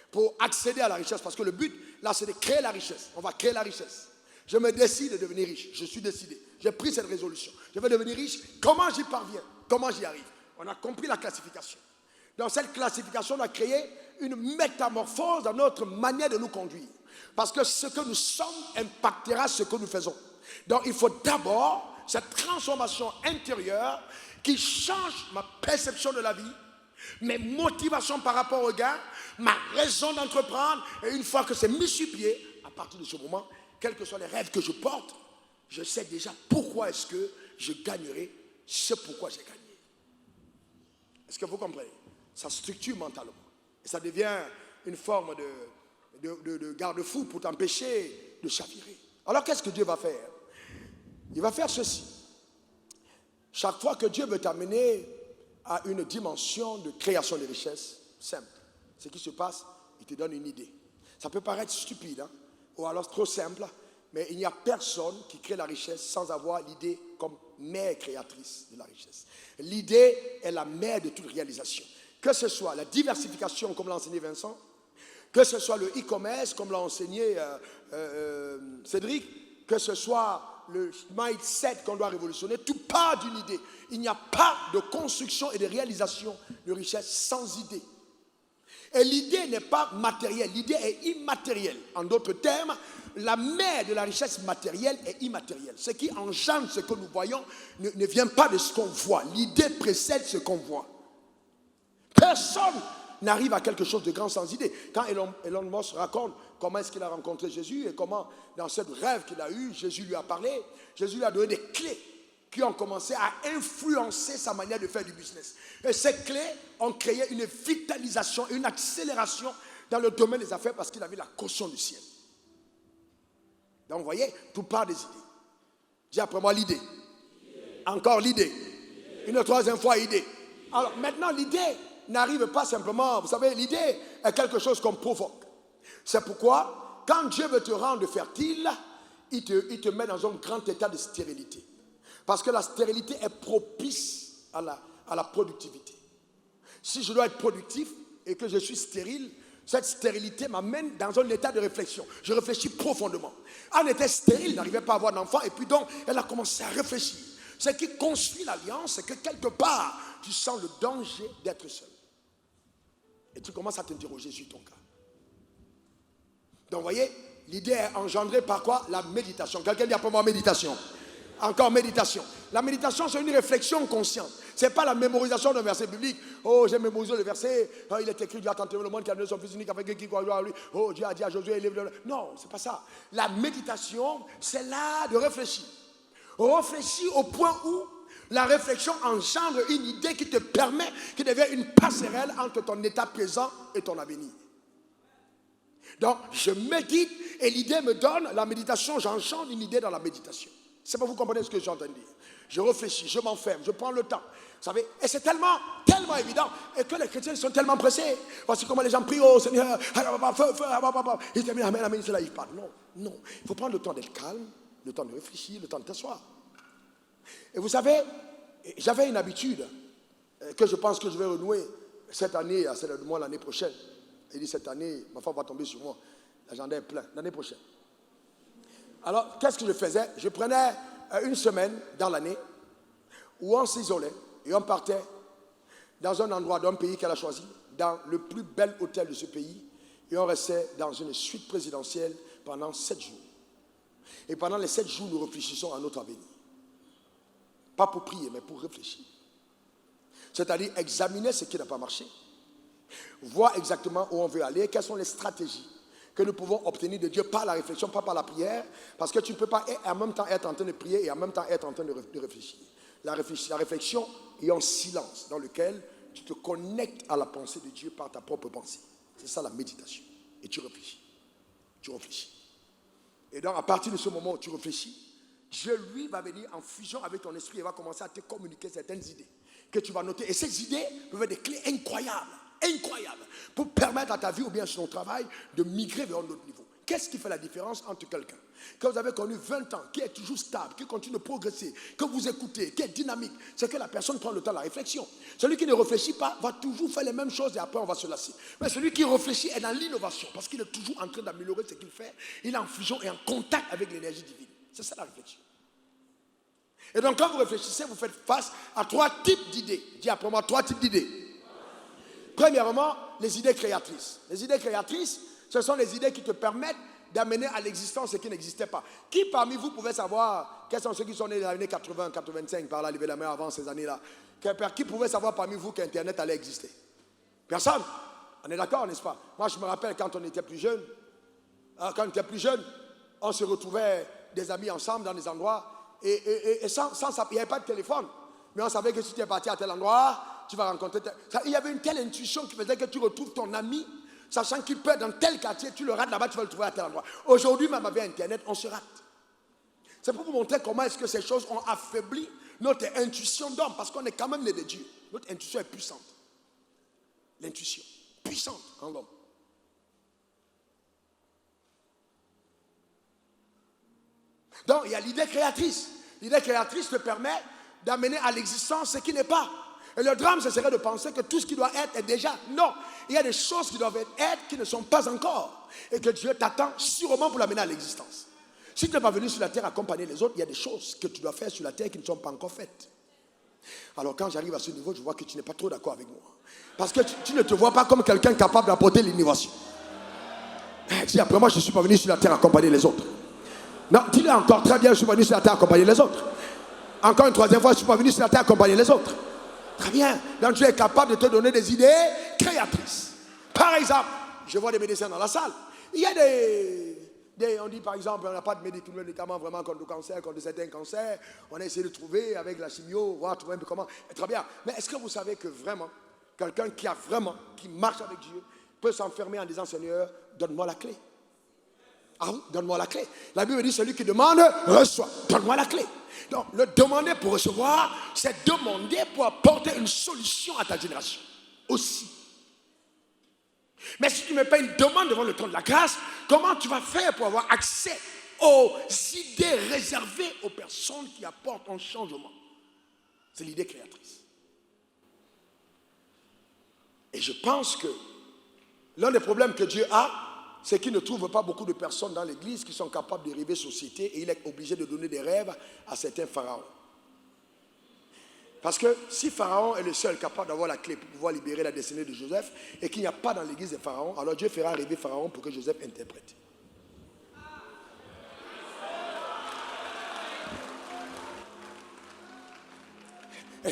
pour accéder à la richesse? Parce que le but, là, c'est de créer la richesse. On va créer la richesse. Je me décide de devenir riche. Je suis décidé. J'ai pris cette résolution. Je vais devenir riche. Comment j'y parviens? Comment j'y arrive? On a compris la classification. Dans cette classification, on a créé une métamorphose dans notre manière de nous conduire. Parce que ce que nous sommes impactera ce que nous faisons. Donc, il faut d'abord cette transformation intérieure qui change ma perception de la vie, mes motivations par rapport au gain, ma raison d'entreprendre. Et une fois que c'est mis sur pied, à partir de ce moment, quels que soient les rêves que je porte, je sais déjà pourquoi est-ce que je gagnerai ce pourquoi j'ai gagné. Est-ce que vous comprenez? Ça structure mentalement. Et ça devient une forme de garde-fou pour t'empêcher de chavirer. Alors qu'est-ce que Dieu va faire? Il va faire ceci. Chaque fois que Dieu veut t'amener à une dimension de création de richesse, simple. Ce qui se passe, il te donne une idée. Ça peut paraître stupide, hein, ou alors trop simple, mais il n'y a personne qui crée la richesse sans avoir l'idée comme mère créatrice de la richesse. L'idée est la mère de toute réalisation. Que ce soit la diversification, comme l'a enseigné Vincent, Que ce soit le e-commerce, comme l'a enseigné Cédric, que ce soit le mindset qu'on doit révolutionner, tout part d'une idée. Il n'y a pas de construction et de réalisation de richesse sans idée. Et l'idée n'est pas matérielle, l'idée est immatérielle. En d'autres termes, la mère de la richesse matérielle est immatérielle. Ce qui engendre ce que nous voyons ne vient pas de ce qu'on voit. L'idée précède ce qu'on voit. Personne n'arrive à quelque chose de grand sans idée. Quand Elon Musk raconte comment est-ce qu'il a rencontré Jésus et comment, dans ce rêve qu'il a eu, Jésus lui a parlé, Jésus lui a donné des clés qui ont commencé à influencer sa manière de faire du business. Et ces clés ont créé une vitalisation, une accélération dans le domaine des affaires parce qu'il avait la caution du ciel. Donc, vous voyez, tout part des idées. Dis après moi l'idée. Encore l'idée. Une troisième fois idée. Alors, maintenant, l'idée n'arrive pas simplement, vous savez, l'idée est quelque chose qu'on provoque. C'est pourquoi, quand Dieu veut te rendre fertile, il te met dans un grand état de stérilité. Parce que la stérilité est propice à la productivité. Si je dois être productif et que je suis stérile, cette stérilité m'amène dans un état de réflexion. Je réfléchis profondément. Elle était stérile, elle n'arrivait pas à avoir d'enfant, et puis donc, elle a commencé à réfléchir. Ce qui construit l'alliance, c'est que quelque part, tu sens le danger d'être seul. Et tu commences à t'interroger sur ton cas. Donc, vous voyez, l'idée est engendrée par quoi? La méditation. Quelqu'un dit après moi méditation. Encore méditation. La méditation, c'est une réflexion consciente. Ce n'est pas la mémorisation d'un verset biblique. Oh, j'ai mémorisé le verset. Oh, il est écrit, Dieu a tant aimé le monde qu'il a donné son fils unique avec qui croit à lui. Oh, Dieu a dit à Josué, élève-le. Non, ce n'est pas ça. La méditation, c'est l'art de réfléchir. Réfléchir au point où la réflexion engendre une idée qui te permet, qui devient une passerelle entre ton état présent et ton avenir. Donc, je médite et l'idée me donne, la méditation, j'engendre une idée dans la méditation. C'est pas vous comprenez ce que j'ai entendu dire. Je réfléchis, je m'enferme, je prends le temps. Vous savez, et c'est tellement évident, et que les chrétiens sont tellement pressés. Voici comment les gens prient, oh Seigneur, ils terminent, amen, amen, cela n'arrive pas. Non, non. Il faut prendre le temps d'être calme, le temps de réfléchir, le temps de t'asseoir. Et vous savez, j'avais une habitude que je pense que je vais renouer cette année, à celle de moi l'année prochaine. Il dit cette année, ma femme va tomber sur moi. L'agenda est plein, l'année prochaine. Alors, qu'est-ce que je faisais? Je prenais une semaine dans l'année où on s'isolait et on partait dans un endroit d'un pays qu'elle a choisi, dans le plus bel hôtel de ce pays, et on restait dans une suite présidentielle pendant 7 jours. Et pendant les 7 jours, nous réfléchissons à notre avenir. Pas pour prier, mais pour réfléchir. C'est-à-dire examiner ce qui n'a pas marché, voir exactement où on veut aller, quelles sont les stratégies que nous pouvons obtenir de Dieu par la réflexion, pas par la prière, parce que tu ne peux pas en même temps être en train de prier et en même temps être en train de réfléchir. La réflexion est un silence dans lequel tu te connectes à la pensée de Dieu par ta propre pensée. C'est ça la méditation. Et tu réfléchis. Tu réfléchis. Et donc à partir de ce moment où tu réfléchis, Dieu lui va venir en fusion avec ton esprit et va commencer à te communiquer certaines idées que tu vas noter. Et ces idées peuvent être des clés incroyables pour permettre à ta vie ou bien sur ton travail de migrer vers un autre niveau. Qu'est-ce qui fait la différence entre quelqu'un que vous avez connu 20 ans, qui est toujours stable, qui continue de progresser, que vous écoutez, qui est dynamique? C'est que la personne prend le temps de la réflexion. Celui qui ne réfléchit pas va toujours faire les mêmes choses et après on va se lasser. Mais celui qui réfléchit est dans l'innovation parce qu'il est toujours en train d'améliorer ce qu'il fait. Il est en fusion et en contact avec l'énergie divine. C'est ça la réflexion. Et donc quand vous réfléchissez, vous faites face à 3 types d'idées. Dis après moi 3 types d'idées. Premièrement, les idées créatrices. Les idées créatrices, ce sont les idées qui te permettent d'amener à l'existence ce qui n'existait pas. Qui parmi vous pouvait savoir, quels sont ceux qui sont nés dans les années 80, 85, par là, lever la main avant ces années-là? Qui pouvait savoir parmi vous qu'Internet allait exister? Personne. On est d'accord, n'est-ce pas? Moi, je me rappelle quand on était plus jeune, on se retrouvait des amis ensemble dans des endroits, et sans ça, il n'y avait pas de téléphone. Mais on savait que si tu es parti à tel endroit, tu vas rencontrer il y avait une telle intuition qui faisait que tu retrouves ton ami, sachant qu'il peut être dans tel quartier, tu le rates là-bas, tu vas le trouver à tel endroit. Aujourd'hui, même avec Internet, on se rate. C'est pour vous montrer comment est-ce que ces choses ont affaibli notre intuition d'homme, parce qu'on est quand même né de Dieu. Notre intuition est puissante. L'intuition, puissante en l'homme. Donc, il y a l'idée créatrice. L'idée créatrice te permet d'amener à l'existence ce qui n'est pas. Et le drame, ce serait de penser que tout ce qui doit être est déjà. Non, il y a des choses qui doivent être qui ne sont pas encore. Et que Dieu t'attend sûrement pour l'amener à l'existence. Si tu n'es pas venu sur la terre accompagner les autres, il y a des choses que tu dois faire sur la terre qui ne sont pas encore faites. Alors quand j'arrive à ce niveau, je vois que tu n'es pas trop d'accord avec moi. Parce que tu ne te vois pas comme quelqu'un capable d'apporter l'innovation. Si après moi, je ne suis pas venu sur la terre accompagner les autres. Non, dis-le encore, très bien, je suis pas venu sur la terre accompagner les autres. Encore une troisième fois, je ne suis pas venu sur la terre accompagner les autres. Très bien. Donc tu es capable de te donner des idées créatrices. Par exemple, je vois des médecins dans la salle. Il y a on dit par exemple, on n'a pas de médicaments vraiment contre le cancer, contre certains cancers. On a essayé de trouver avec la chimio, voir trouver un peu comment. Très bien. Mais est-ce que vous savez que vraiment, quelqu'un qui marche avec Dieu, peut s'enfermer en disant, Seigneur, donne-moi la clé. Ah oui, donne-moi la clé. La Bible dit, celui qui demande, reçoit. Donne-moi la clé. Donc, le demander pour recevoir, c'est demander pour apporter une solution à ta génération. Aussi. Mais si tu ne mets pas une demande devant le trône de la grâce, comment tu vas faire pour avoir accès aux idées réservées aux personnes qui apportent un changement? C'est l'idée créatrice. Et je pense que l'un des problèmes que Dieu a, c'est qu'il ne trouve pas beaucoup de personnes dans l'église qui sont capables de rêver société et il est obligé de donner des rêves à certains pharaons. Parce que si Pharaon est le seul capable d'avoir la clé pour pouvoir libérer la destinée de Joseph et qu'il n'y a pas dans l'église de Pharaon, alors Dieu fera rêver Pharaon pour que Joseph interprète.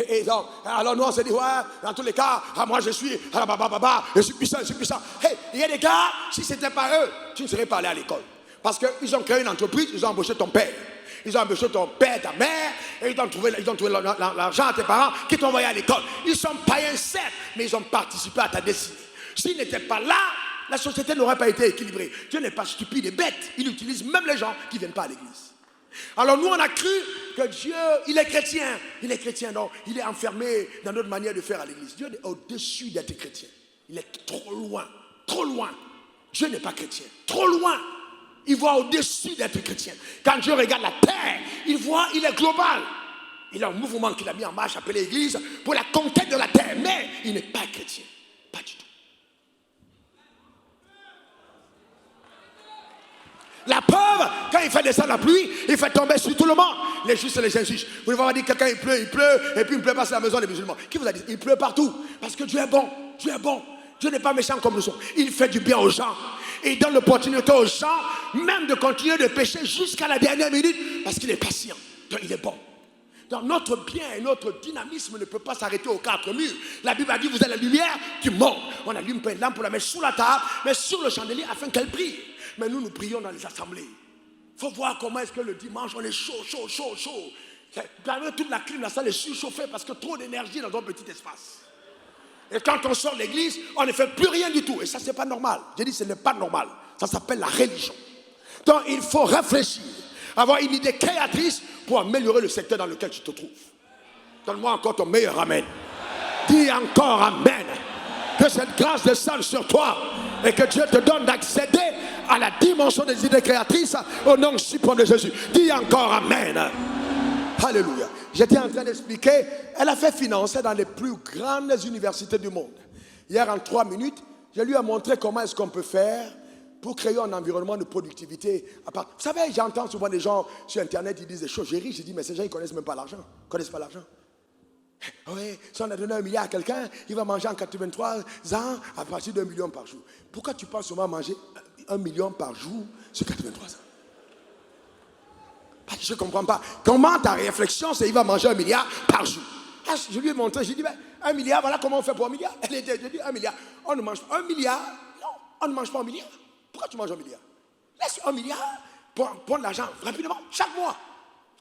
Et donc, alors nous on se dit, ouais, dans tous les cas, moi je suis puissant, je suis puissant. Hey, il y a des gars, si ce n'était pas eux, tu ne serais pas allé à l'école. Parce qu'ils ont créé une entreprise, ils ont embauché ton père. Ils ont embauché ton père, ta mère, et ils ont trouvé l'argent à tes parents qui t'ont envoyé à l'école. Ils sont païens, certes, mais ils ont participé à ta destinée. S'ils n'étaient pas là, la société n'aurait pas été équilibrée. Dieu n'est pas stupide et bête. Il utilise même les gens qui ne viennent pas à l'église. Alors nous on a cru que Dieu, il est chrétien, donc il est enfermé dans notre manière de faire à l'église. Dieu est au-dessus d'être chrétien. Il est trop loin. Dieu n'est pas chrétien, trop loin. Il voit au-dessus d'être chrétien. Quand Dieu regarde la terre, il est global. Il a un mouvement qu'il a mis en marche appelé l'église pour la conquête de la terre, mais il n'est pas chrétien, pas du tout. La preuve, quand il fait descendre la pluie, il fait tomber sur tout le monde. Les justes et les injustes. Vous ne pouvez pas dire quelqu'un il pleut, et puis il ne pleut pas sur la maison des musulmans. Qui vous a dit? Il pleut partout. Parce que Dieu est bon. Dieu n'est pas méchant comme nous sommes. Il fait du bien aux gens. Et il donne l'opportunité aux gens, même de continuer de pécher jusqu'à la dernière minute, parce qu'il est patient. Donc il est bon. Donc notre bien et notre dynamisme ne peut pas s'arrêter aux quatre murs. La Bible a dit, vous êtes la lumière du monde. On allume pas une lampe pour la mettre sous la table, mais sur le chandelier afin qu'elle brille. Mais nous prions dans les assemblées. Il faut voir comment est-ce que le dimanche, on est chaud. Toute la clim, la salle est surchauffée parce que trop d'énergie dans un petit espace. Et quand on sort de l'église, on ne fait plus rien du tout. Et ça, c'est pas normal. J'ai dit, ce n'est pas normal. Ça s'appelle la religion. Donc, il faut réfléchir, avoir une idée créatrice pour améliorer le secteur dans lequel tu te trouves. Donne-moi encore ton meilleur amen. Dis encore amen. Que cette grâce descende sur toi et que Dieu te donne d'accéder à la dimension des idées créatrices au nom suprême de Jésus. Dis encore amen. Alléluia. J'étais en train d'expliquer, elle a fait financer dans les plus grandes universités du monde. Hier, en 3 minutes, je lui ai montré comment est-ce qu'on peut faire pour créer un environnement de productivité. Vous savez, j'entends souvent des gens sur Internet, ils disent des choses. J'ai ri, j'ai dit, mais ces gens, ils ne connaissent même pas l'argent. Ils ne connaissent pas l'argent. Oui, si on a donné 1 milliard à quelqu'un, il va manger en 83 ans à partir d'1 million par jour. Pourquoi tu penses souvent manger 1 million par jour sur 83 ans? Je ne comprends pas. Comment ta réflexion, c'est qu'il va manger 1 milliard par jour? Je lui ai montré, j'ai dit, 1 milliard, voilà comment on fait pour 1 milliard. Elle était, j'ai dit 1 milliard. On ne mange pas 1 milliard. Non, on ne mange pas 1 milliard. Pourquoi tu manges 1 milliard? Laisse 1 milliard, prends de l'argent rapidement, chaque mois.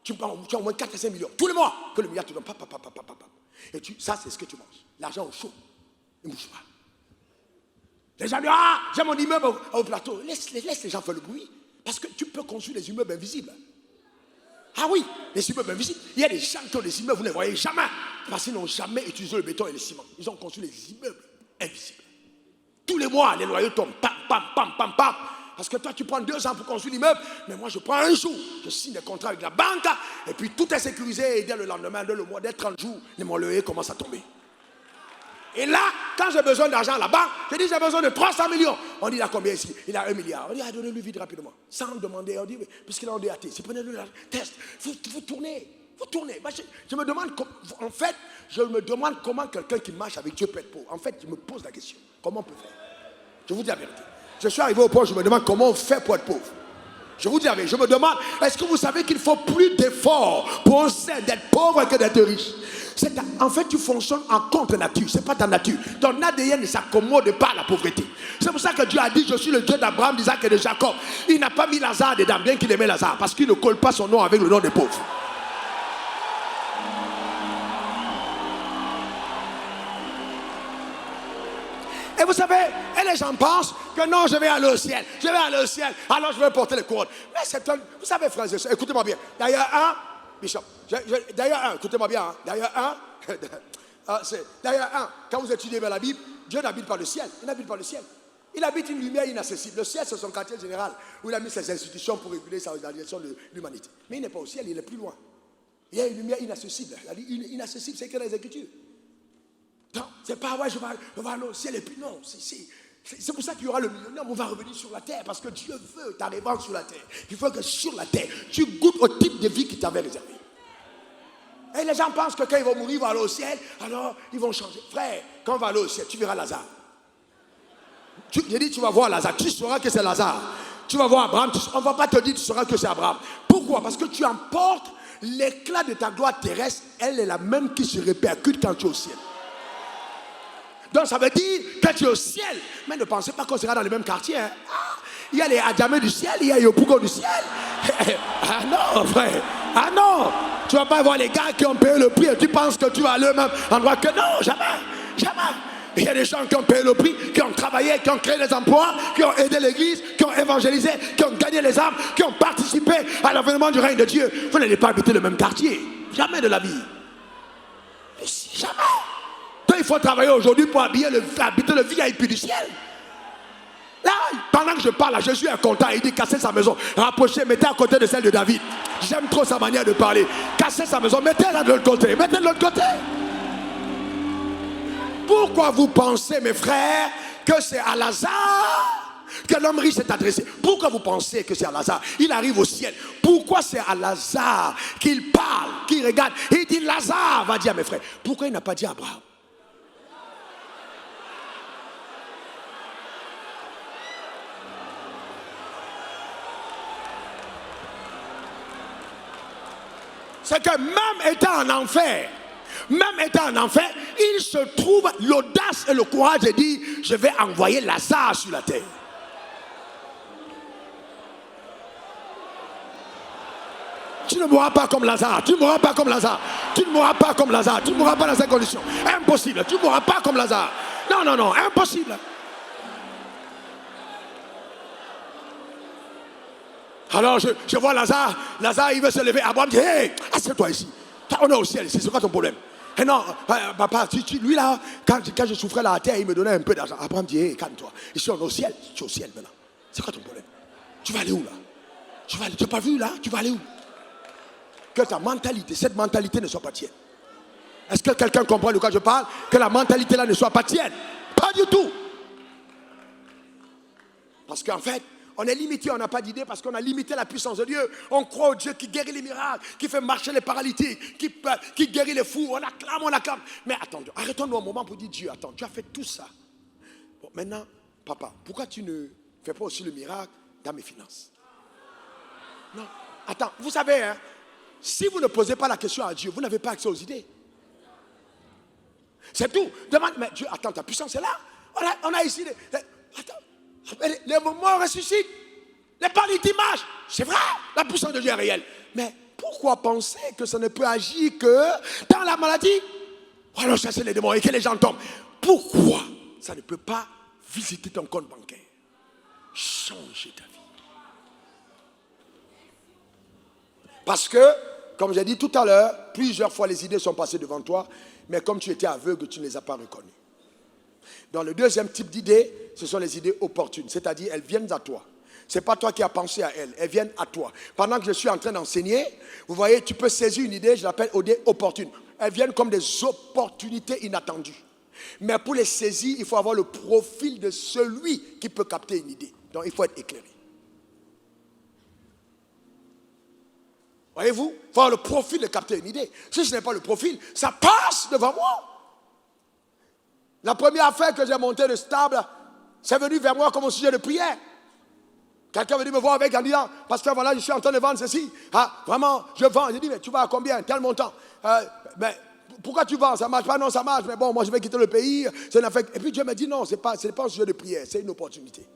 Tu as au moins 4 à 5 millions. Tous les mois, que le milliard te donne. Et ça, c'est ce que tu manges. L'argent au chaud. Ne bouge pas. Les gens disent, j'ai mon immeuble au plateau. Laisse les gens faire le bruit. Parce que tu peux construire des immeubles invisibles. Ah oui, les immeubles invisibles. Il y a des gens qui ont des immeubles, vous ne les voyez jamais. Parce qu'ils n'ont jamais utilisé le béton et le ciment. Ils ont construit des immeubles invisibles. Tous les mois, les loyers tombent. Pam. Parce que toi, tu prends 2 ans pour construire l'immeuble, mais moi, je prends 1 jour. Je signe des contrats avec la banque, et puis tout est sécurisé, et dès le lendemain, dès le mois, dès 30 jours, mon loyer commence à tomber. Et là, quand j'ai besoin d'argent à la banque, je dis j'ai besoin de 300 millions. On dit il a combien ici? Il a 1 milliard. On dit donnez-lui vite rapidement. Sans demander. On dit puisqu'il a un DAT, si prenez-le la test, vous tournez. Vous tournez. Je me demande, en fait, je me demande comment quelqu'un qui marche avec Dieu peut être pauvre. En fait, je me pose la question. Comment on peut faire? Je vous dis la vérité. Je suis arrivé au point où je me demande comment on fait pour être pauvre. Je vous dis la vérité. Je me demande, est-ce que vous savez qu'il faut plus d'efforts pour un saint d'être pauvre que d'être riche? En fait, tu fonctionnes en contre-nature. Ce n'est pas ta nature. Ton ADN ne s'accommode pas à la pauvreté. C'est pour ça que Dieu a dit, je suis le Dieu d'Abraham, d'Isaac et de Jacob. Il n'a pas mis Lazare dedans, bien qu'il aimait Lazare, parce qu'il ne colle pas son nom avec le nom des pauvres. Et vous savez, et les gens pensent que non, je vais aller au ciel. Je vais aller au ciel, alors je vais porter les couronnes. Mais c'est un... Vous savez, frères et sœurs, écoutez-moi bien. D'ailleurs, Bishop, d'ailleurs, écoutez-moi bien. D'ailleurs, quand vous étudiez la Bible, Dieu n'habite pas le ciel. Il n'habite pas le ciel. Il habite une lumière inaccessible. Le ciel, c'est son quartier général où il a mis ses institutions pour réguler sa organisation de l'humanité. Mais il n'est pas au ciel, il est plus loin. Il y a une lumière inaccessible. Inaccessible, c'est écrit dans les Écritures. Non, c'est pas ouais, je vais aller au ciel et puis non. C'est pour ça qu'il y aura le millionnaire, on va revenir sur la terre parce que Dieu veut t'arriver sur la terre. Il faut que sur la terre, tu goûtes au type de vie qu'il t'avait réservé. Et les gens pensent que quand ils vont mourir, ils vont aller au ciel, alors ils vont changer. Frère, quand on va aller au ciel, tu verras Lazare. J'ai dit, tu vas voir Lazare, tu sauras que c'est Lazare. Tu vas voir Abraham, on ne va pas te dire, tu sauras que c'est Abraham. Pourquoi? Parce que tu emportes l'éclat de ta gloire terrestre, elle est la même qui se répercute quand tu es au ciel. Donc ça veut dire que tu es au ciel. Mais ne pensez pas qu'on sera dans le même quartier. Hein. Il y a les Adjamé du ciel, il y a les Yopougo du ciel. Ah non, frère. Ah non. Tu ne vas pas voir les gars qui ont payé le prix et tu penses que tu vas aller au même endroit que non, jamais. Jamais. Il y a des gens qui ont payé le prix, qui ont travaillé, qui ont créé des emplois, qui ont aidé l'église, qui ont évangélisé, qui ont gagné les âmes, qui ont participé à l'avènement du règne de Dieu. Vous n'allez pas habiter le même quartier. Jamais de la vie. Jamais. Il faut travailler aujourd'hui pour habiter le VIP du ciel. Là, pendant que je parle, Jésus est content. Il dit cassez sa maison, rapprochez, mettez à côté de celle de David. J'aime trop sa manière de parler. Cassez sa maison, mettez-la de l'autre côté. Mettez de l'autre côté. Pourquoi vous pensez, mes frères, que c'est à Lazare que l'homme riche s'est adressé? Pourquoi vous pensez que c'est à Lazare? Il arrive au ciel. Pourquoi c'est à Lazare qu'il parle, qu'il regarde? Il dit Lazare va dire à mes frères. Pourquoi il n'a pas dit à Abraham? C'est que même étant en enfer, il se trouve l'audace et le courage de dire je vais envoyer Lazare sur la terre. Tu ne mourras pas comme Lazare, tu ne mourras pas comme Lazare, tu ne mourras pas comme Lazare, tu ne mourras pas dans ces conditions. Impossible, tu ne mourras pas comme Lazare. Non, impossible. Alors je vois Lazare, il veut se lever. Abraham dit, hey, assieds-toi ici. On est au ciel ici, c'est quoi ton problème? Et non, papa, lui là, quand je souffrais là à terre, il me donnait un peu d'argent. Abraham dit, hey, calme-toi. Ici on est au ciel, tu es au ciel maintenant. C'est quoi ton problème? Tu vas aller où là? Tu n'as pas vu là? Tu vas aller où? Que ta mentalité, cette mentalité ne soit pas tienne. Est-ce que quelqu'un comprend de quoi je parle? Que la mentalité là ne soit pas tienne. Pas du tout. Parce qu'en fait, on est limité, on n'a pas d'idée parce qu'on a limité la puissance de Dieu. On croit au Dieu qui guérit les miracles, qui fait marcher les paralytiques, qui guérit les fous. On acclame. Mais attends, arrêtons-nous un moment pour dire Dieu, attends, tu as fait tout ça. Bon, maintenant, papa, pourquoi tu ne fais pas aussi le miracle dans mes finances? Non, attends, vous savez, hein, si vous ne posez pas la question à Dieu, vous n'avez pas accès aux idées. C'est tout. Demande, mais Dieu, attends, ta puissance est là. On a ici, attends. Les morts ressuscitent, les paralytiques marchent. C'est vrai, la puissance de Dieu est réelle. Mais pourquoi penser que ça ne peut agir que dans la maladie? Alors chasser les démons et que les gens tombent. Pourquoi ça ne peut pas visiter ton compte bancaire? Changer ta vie. Parce que, comme j'ai dit tout à l'heure, plusieurs fois les idées sont passées devant toi, mais comme tu étais aveugle, tu ne les as pas reconnues. Dans le deuxième type d'idées, ce sont les idées opportunes, c'est-à-dire elles viennent à toi. Ce n'est pas toi qui as pensé à elles, elles viennent à toi. Pendant que je suis en train d'enseigner, vous voyez, tu peux saisir une idée, je l'appelle idée opportune. Elles viennent comme des opportunités inattendues. Mais pour les saisir, il faut avoir le profil de celui qui peut capter une idée. Donc, il faut être éclairé. Voyez-vous, il faut avoir le profil de capter une idée. Si je n'ai pas le profil, ça passe devant moi. La première affaire que j'ai montée de stable, c'est venu vers moi comme un sujet de prière. Quelqu'un venu me voir avec en disant, pasteur, voilà, je suis en train de vendre ceci. Ah, vraiment, je vends. J'ai dit, mais tu vas à combien? Tel montant. Mais pourquoi tu vends? Ça ne marche pas? Non, ça marche. Mais bon, moi, je vais quitter le pays. C'est une affaire. Et puis Dieu me dit, non, ce n'est pas un sujet de prière, c'est une opportunité.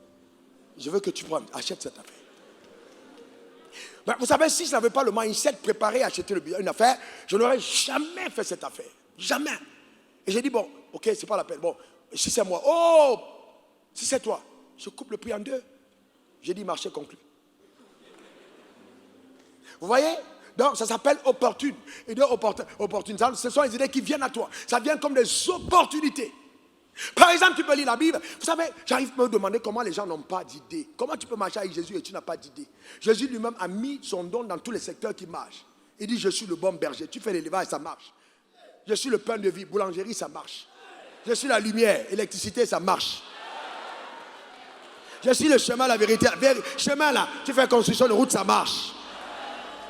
Je veux que tu prennes, achète cette affaire. Ben, vous savez, si je n'avais pas le mindset préparé à acheter une affaire, je n'aurais jamais fait cette affaire. Jamais. Et j'ai dit, bon, ok, c'est pas la peine. Bon, si c'est moi, oh, si c'est toi, je coupe le prix en deux. J'ai dit, marché conclu. Vous voyez? Donc, ça s'appelle opportune. Et de opportune, ce sont les idées qui viennent à toi. Ça vient comme des opportunités. Par exemple, tu peux lire la Bible. Vous savez, j'arrive à me demander comment les gens n'ont pas d'idées. Comment tu peux marcher avec Jésus et tu n'as pas d'idée? Jésus lui-même a mis son don dans tous les secteurs qui marchent. Il dit, je suis le bon berger. Tu fais l'élevage, ça marche. Je suis le pain de vie. Boulangerie, ça marche. Je suis la lumière. Électricité, ça marche. Je suis le chemin, la vérité. Chemin là, tu fais construction de route, ça marche.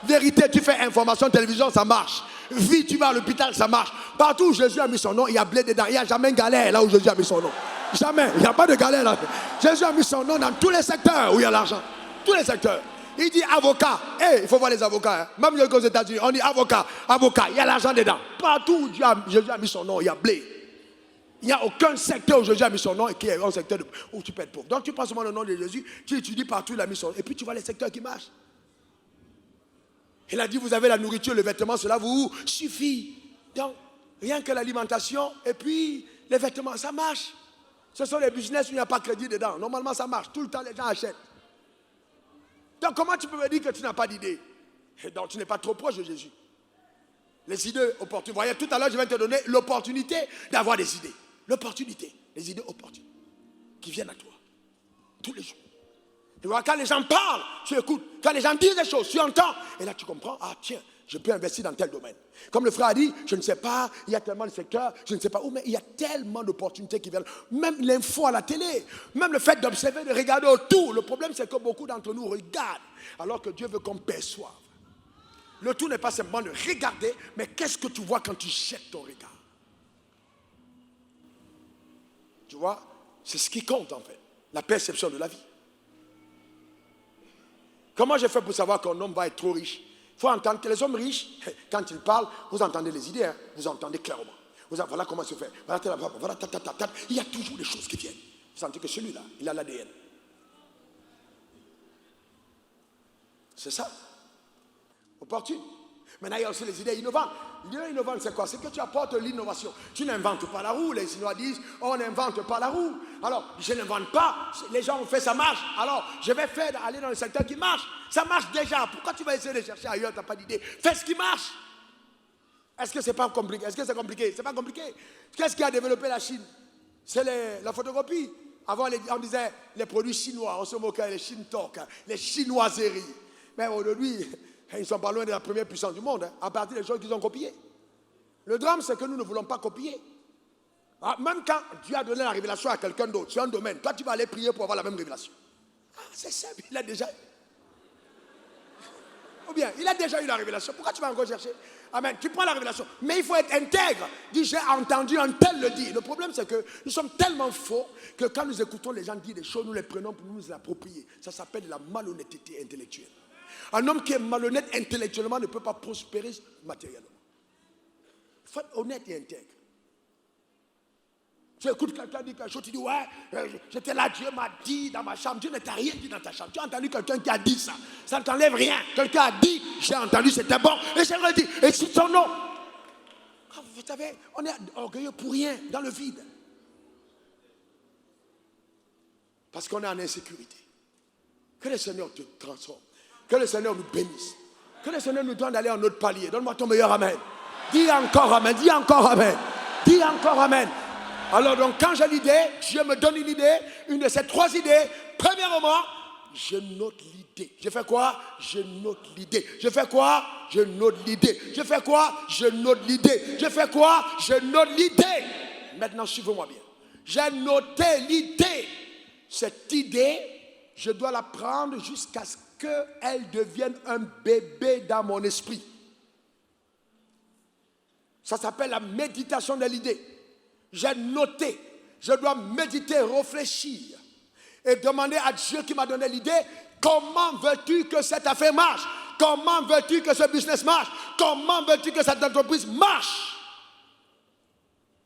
Vérité, tu fais information, télévision, ça marche. Vie, tu vas à l'hôpital, ça marche. Partout où Jésus a mis son nom, il y a blé dedans. Il n'y a jamais une galère là où Jésus a mis son nom. Jamais. Il n'y a pas de galère là. Jésus a mis son nom dans tous les secteurs où il y a l'argent. Tous les secteurs. Il dit avocat. Il faut voir les avocats. Hein. Même aux États-Unis, on dit avocat. Avocat, il y a l'argent dedans. Partout où Jésus a mis son nom, il y a blé. Il n'y a aucun secteur où Jésus a mis son nom et qui est un secteur où tu peux être pauvre. Donc tu prends seulement le nom de Jésus, tu étudies partout, il a mis son nom. Et puis tu vois les secteurs qui marchent. Il a dit, vous avez la nourriture, le vêtement, cela vous suffit. Donc, rien que l'alimentation et puis les vêtements, ça marche. Ce sont les business où il n'y a pas de crédit dedans. Normalement, ça marche. Tout le temps, les gens achètent. Donc, comment tu peux me dire que tu n'as pas d'idée? Donc, tu n'es pas trop proche de Jésus. Les idées opportunes. Vous voyez, tout à l'heure, je vais te donner l'opportunité d'avoir des idées. L'opportunité. Les idées opportunes qui viennent à toi. Tous les jours. Tu vois, quand les gens parlent, tu écoutes. Quand les gens disent des choses, tu entends. Et là, tu comprends, ah tiens, je peux investir dans tel domaine. Comme le frère a dit, je ne sais pas, il y a tellement de secteurs, je ne sais pas où, mais il y a tellement d'opportunités qui viennent. Même l'info à la télé, même le fait d'observer, de regarder autour. Le problème, c'est que beaucoup d'entre nous regardent, alors que Dieu veut qu'on perçoive. Le tout n'est pas simplement de regarder, mais qu'est-ce que tu vois quand tu jettes ton regard? Tu vois, c'est ce qui compte en fait, la perception de la vie. Comment j'ai fait pour savoir qu'un homme va être trop riche? Il faut entendre que les hommes riches, quand ils parlent, vous entendez les idées, hein, vous entendez clairement. Voilà comment ça se fait. Voilà, il y a toujours des choses qui viennent. Vous sentez que celui-là, il a l'ADN. C'est ça. Opportune. Maintenant, il y a aussi les idées innovantes. L'idée innovante, c'est quoi? C'est que tu apportes l'innovation. Tu n'inventes pas la roue. Les Chinois disent, on n'invente pas la roue. Alors, je n'invente pas. Les gens ont fait, ça marche. Alors, je vais aller dans le secteur qui marche. Ça marche déjà. Pourquoi tu vas essayer de chercher ailleurs? Tu n'as pas d'idée. Fais ce qui marche. Est-ce que c'est pas compliqué? Est-ce que c'est compliqué? C'est pas compliqué. Qu'est-ce qui a développé la Chine? C'est la photocopie. Avant, on disait les produits chinois. On se moquait, les Shintok, les chinoiseries. Mais aujourd'hui, ils ne sont pas loin de la première puissance du monde, hein, à partir des choses qu'ils ont copiées. Le drame, c'est que nous ne voulons pas copier. Même quand Dieu a donné la révélation à quelqu'un d'autre, sur un domaine, toi tu vas aller prier pour avoir la même révélation. C'est simple, il a déjà... Ou bien, il a déjà eu la révélation, pourquoi tu vas encore chercher? Amen, tu prends la révélation, mais il faut être intègre. Dis, j'ai entendu un tel le dire. Le problème, c'est que nous sommes tellement faux que quand nous écoutons les gens dire des choses, nous les prenons pour nous approprier. Ça s'appelle la malhonnêteté intellectuelle. Un homme qui est malhonnête intellectuellement ne peut pas prospérer matériellement. Il faut être honnête et intègre. Tu écoutes quelqu'un dire quelque chose, tu dis, ouais, j'étais là, Dieu m'a dit dans ma chambre. Dieu ne t'a rien dit dans ta chambre. Tu as entendu quelqu'un qui a dit ça. Ça ne t'enlève rien. Quelqu'un a dit, j'ai entendu, c'était bon. Et j'ai redit, et c'est son nom. Vous savez, on est orgueilleux pour rien, dans le vide. Parce qu'on est en insécurité. Que le Seigneur te transforme. Que le Seigneur nous bénisse. Que le Seigneur nous donne d'aller en autre palier. Donne-moi ton meilleur amen. Dis encore amen. Dis encore amen. Dis encore amen. Alors donc quand j'ai l'idée, Dieu me donne une idée. Une de ces trois idées. Premièrement, je note l'idée. Je fais quoi? Je note l'idée. Je fais quoi? Je note l'idée. Je fais quoi? Je note l'idée. Je fais quoi? Je note l'idée. maintenant suivez-moi bien. J'ai noté l'idée. Cette idée, je dois la prendre jusqu'à ce qu'elle devienne un bébé dans mon esprit. Ça s'appelle la méditation de l'idée. J'ai noté, je dois méditer, réfléchir et demander à Dieu qui m'a donné l'idée, comment veux-tu que cette affaire marche? Comment veux-tu que ce business marche? Comment veux-tu que cette entreprise marche?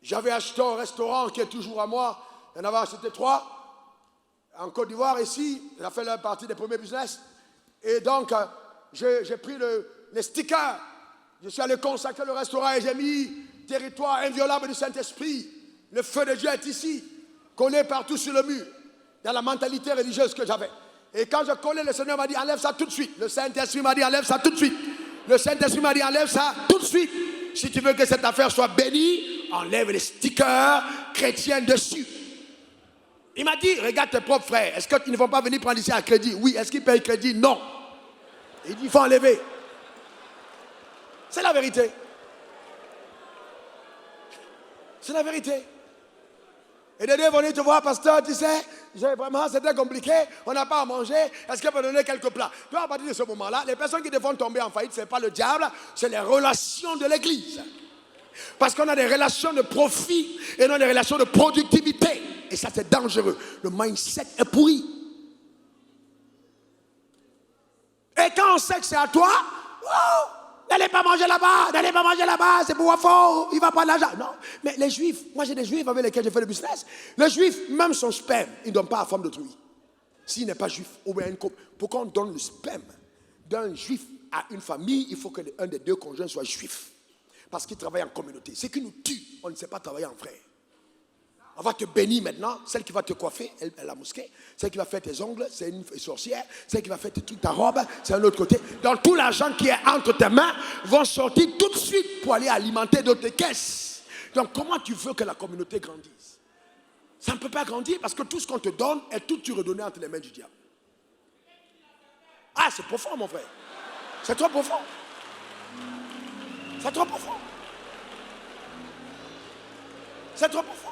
J'avais acheté un restaurant qui est toujours à moi. Il y en avait acheté 3. En Côte d'Ivoire, ici, il a fait la partie des premiers business. Et donc, j'ai pris les stickers. Je suis allé consacrer le restaurant et j'ai mis territoire inviolable du Saint-Esprit. Le feu de Dieu est ici, collé partout sur le mur, dans la mentalité religieuse que j'avais. Et quand je collais, le Seigneur m'a dit, enlève ça tout de suite. Le Saint-Esprit m'a dit, enlève ça tout de suite. Le Saint-Esprit m'a dit, enlève ça tout de suite. Si tu veux que cette affaire soit bénie, enlève les stickers chrétiens dessus. Il m'a dit, regarde tes propres frères, est-ce qu'ils ne vont pas venir prendre ici à crédit? Oui. Est-ce qu'ils payent crédit? Non. Il dit, il faut enlever. C'est la vérité. C'est la vérité. Et des deux vont venir te voir, pasteur, tu sais, vraiment, c'était compliqué, on n'a pas à manger, est-ce qu'il peut donner quelques plats? Tu vois, à partir de ce moment-là, les personnes qui te font tomber en faillite, ce n'est pas le diable, c'est les relations de l'église. Parce qu'on a des relations de profit et non des relations de productivité. Et ça, c'est dangereux. Le mindset est pourri. Et quand on sait que c'est à toi, oh, n'allez pas manger là-bas, n'allez pas manger là-bas, c'est pour Wafo, il va prendre l'argent. Non, mais les juifs, moi j'ai des juifs avec lesquels j'ai fait le business. Les juifs, même son sperme, ils ne donnent pas à la femme d'autrui. S'il n'est pas juif, ou bien pourquoi on donne le sperme d'un juif à une famille, il faut que l'un des deux conjoints soit juif. Parce qu'ils travaillent en communauté. Ce qui nous tue, on ne sait pas travailler en frère. On va te bénir maintenant, celle qui va te coiffer, elle la mosquée, celle qui va faire tes ongles, c'est une sorcière, celle qui va faire tes trucs, ta robe, c'est un autre côté. Donc tout l'argent qui est entre tes mains va sortir tout de suite pour aller alimenter d'autres caisses. Donc comment tu veux que la communauté grandisse? Ça ne peut pas grandir parce que tout ce qu'on te donne est tout redonné entre les mains du diable. Ah, c'est profond mon frère. C'est trop profond. C'est trop profond. C'est trop profond.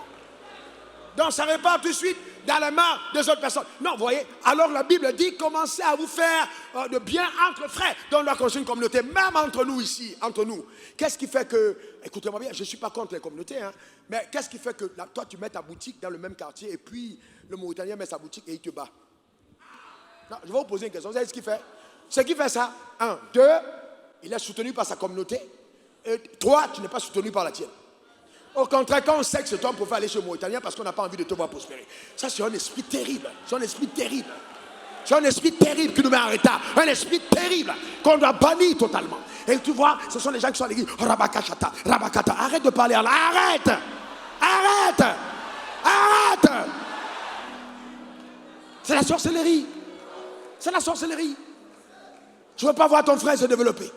Donc ça repart tout de suite dans les mains des autres personnes. Non, vous voyez, alors la Bible dit, commencez à vous faire de bien entre frères. Donc on doit construire une communauté, même entre nous ici, entre nous. Qu'est-ce qui fait que, écoutez-moi bien, je ne suis pas contre les communautés, hein, mais qu'est-ce qui fait que toi tu mets ta boutique dans le même quartier et puis le Mauritanien met sa boutique et il te bat? Non, je vais vous poser une question, vous savez ce qu'il fait? Ce qui fait ça, 1, 2, il est soutenu par sa communauté, et 3, tu n'es pas soutenu par la tienne. Au contraire, quand on sait que cet homme peut aller chez le Mauritanien parce qu'on n'a pas envie de te voir prospérer. Ça, c'est un esprit terrible. C'est un esprit terrible. C'est un esprit terrible qui nous met en retard. Un esprit terrible qu'on doit bannir totalement. Et tu vois, ce sont les gens qui sont à l'église. Rabakachata, Rabakata. Arrête de parler en là. Arrête. Arrête. Arrête. C'est la sorcellerie. C'est la sorcellerie. Tu ne veux pas voir ton frère se développer.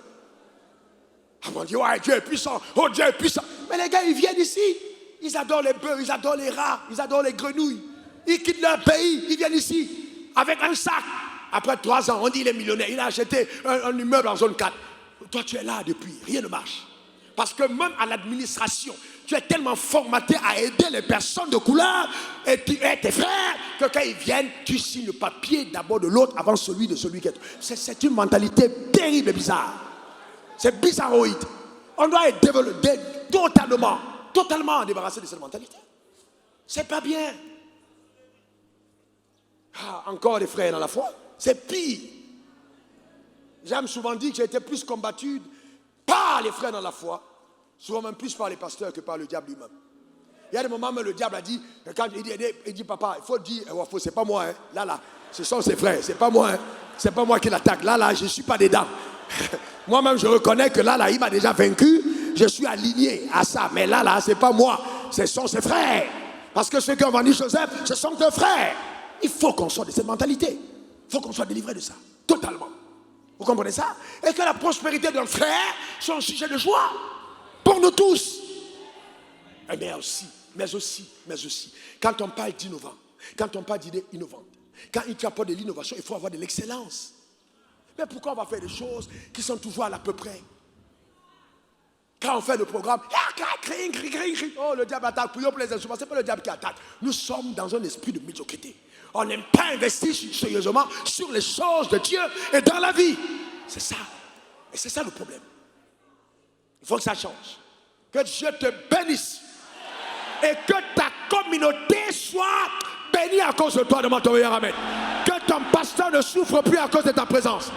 Ah mon Dieu, ouais, Dieu est puissant. Oh, Dieu est puissant. Mais les gars, ils viennent ici. Ils adorent les bœufs, ils adorent les rats, ils adorent les grenouilles. Ils quittent leur pays, ils viennent ici avec un sac. Après 3 ans, on dit il est millionnaire. Il a acheté un immeuble en zone 4. Toi, tu es là depuis. Rien ne marche. Parce que même à l'administration, tu es tellement formaté à aider les personnes de couleur et tes frères que quand ils viennent, tu signes le papier d'abord de l'autre avant celui de celui qui est. C'est une mentalité terrible et bizarre. C'est bizarroïde. On doit être développé totalement débarrassé de cette mentalité. C'est pas bien. Ah, encore des frères dans la foi. C'est pire. J'aime souvent dire que j'ai été plus combattu par les frères dans la foi, souvent même plus par les pasteurs que par le diable lui-même. Il y a des moments où le diable a dit, quand il dit papa, il faut dire, c'est pas moi, hein. Là, ce sont ses frères, c'est pas moi, hein. C'est pas moi qui l'attaque. Là, je ne suis pas dedans. Moi-même, je reconnais que là, il m'a déjà vaincu. Je suis aligné à ça. Mais là, ce n'est pas moi. Ce sont ses frères. Parce que ceux qui ont vendu Joseph, ce sont tes frères. Il faut qu'on sorte de cette mentalité. Il faut qu'on soit délivré de ça. Totalement. Vous comprenez ça? Et que la prospérité de notre frère soit un sujet de joie. Pour nous tous. Mais aussi. Quand on parle d'innovant, quand on parle d'idées innovantes, quand il n'y a pas de l'innovation, il faut avoir de l'excellence. Mais pourquoi on va faire des choses qui sont toujours à l'à peu près? Quand on fait le programme, oh, le diable attaque, prions pour les instruments. Ce n'est pas le diable qui attaque. Nous sommes dans un esprit de médiocrité. On n'aime pas investir sérieusement sur les choses de Dieu et dans la vie. C'est ça. Et c'est ça le problème. Il faut que ça change. Que Dieu te bénisse. Et que ta communauté soit bénie à cause de toi, demande ton meilleur amen. Que ton pasteur ne souffre plus à cause de ta présence.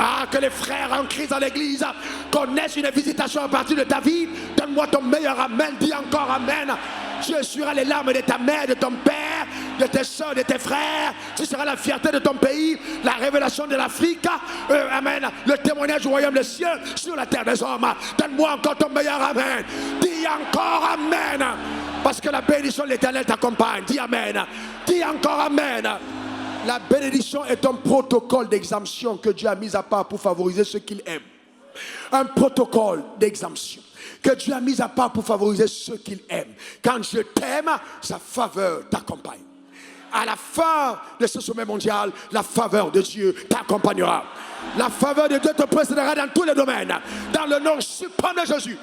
Ah, que les frères en crise dans l'église connaissent une visitation à partir de ta vie. Donne-moi ton meilleur amen. Dis encore amen. Tu essuieras les larmes de ta mère, de ton père, de tes soeurs, de tes frères. Tu seras la fierté de ton pays, la révélation de l'Afrique. Amen. Le témoignage du royaume des cieux sur la terre des hommes. Donne-moi encore ton meilleur amen. Dis encore amen. Parce que la bénédiction de l'Éternel t'accompagne. Dis amen. Dis encore amen. La bénédiction est un protocole d'exemption que Dieu a mis à part pour favoriser ceux qu'il aime. Un protocole d'exemption que Dieu a mis à part pour favoriser ceux qu'il aime. Quand je t'aime, sa faveur t'accompagne. À la fin de ce sommet mondial, la faveur de Dieu t'accompagnera. La faveur de Dieu te précédera dans tous les domaines. Dans le nom suprême de Jésus.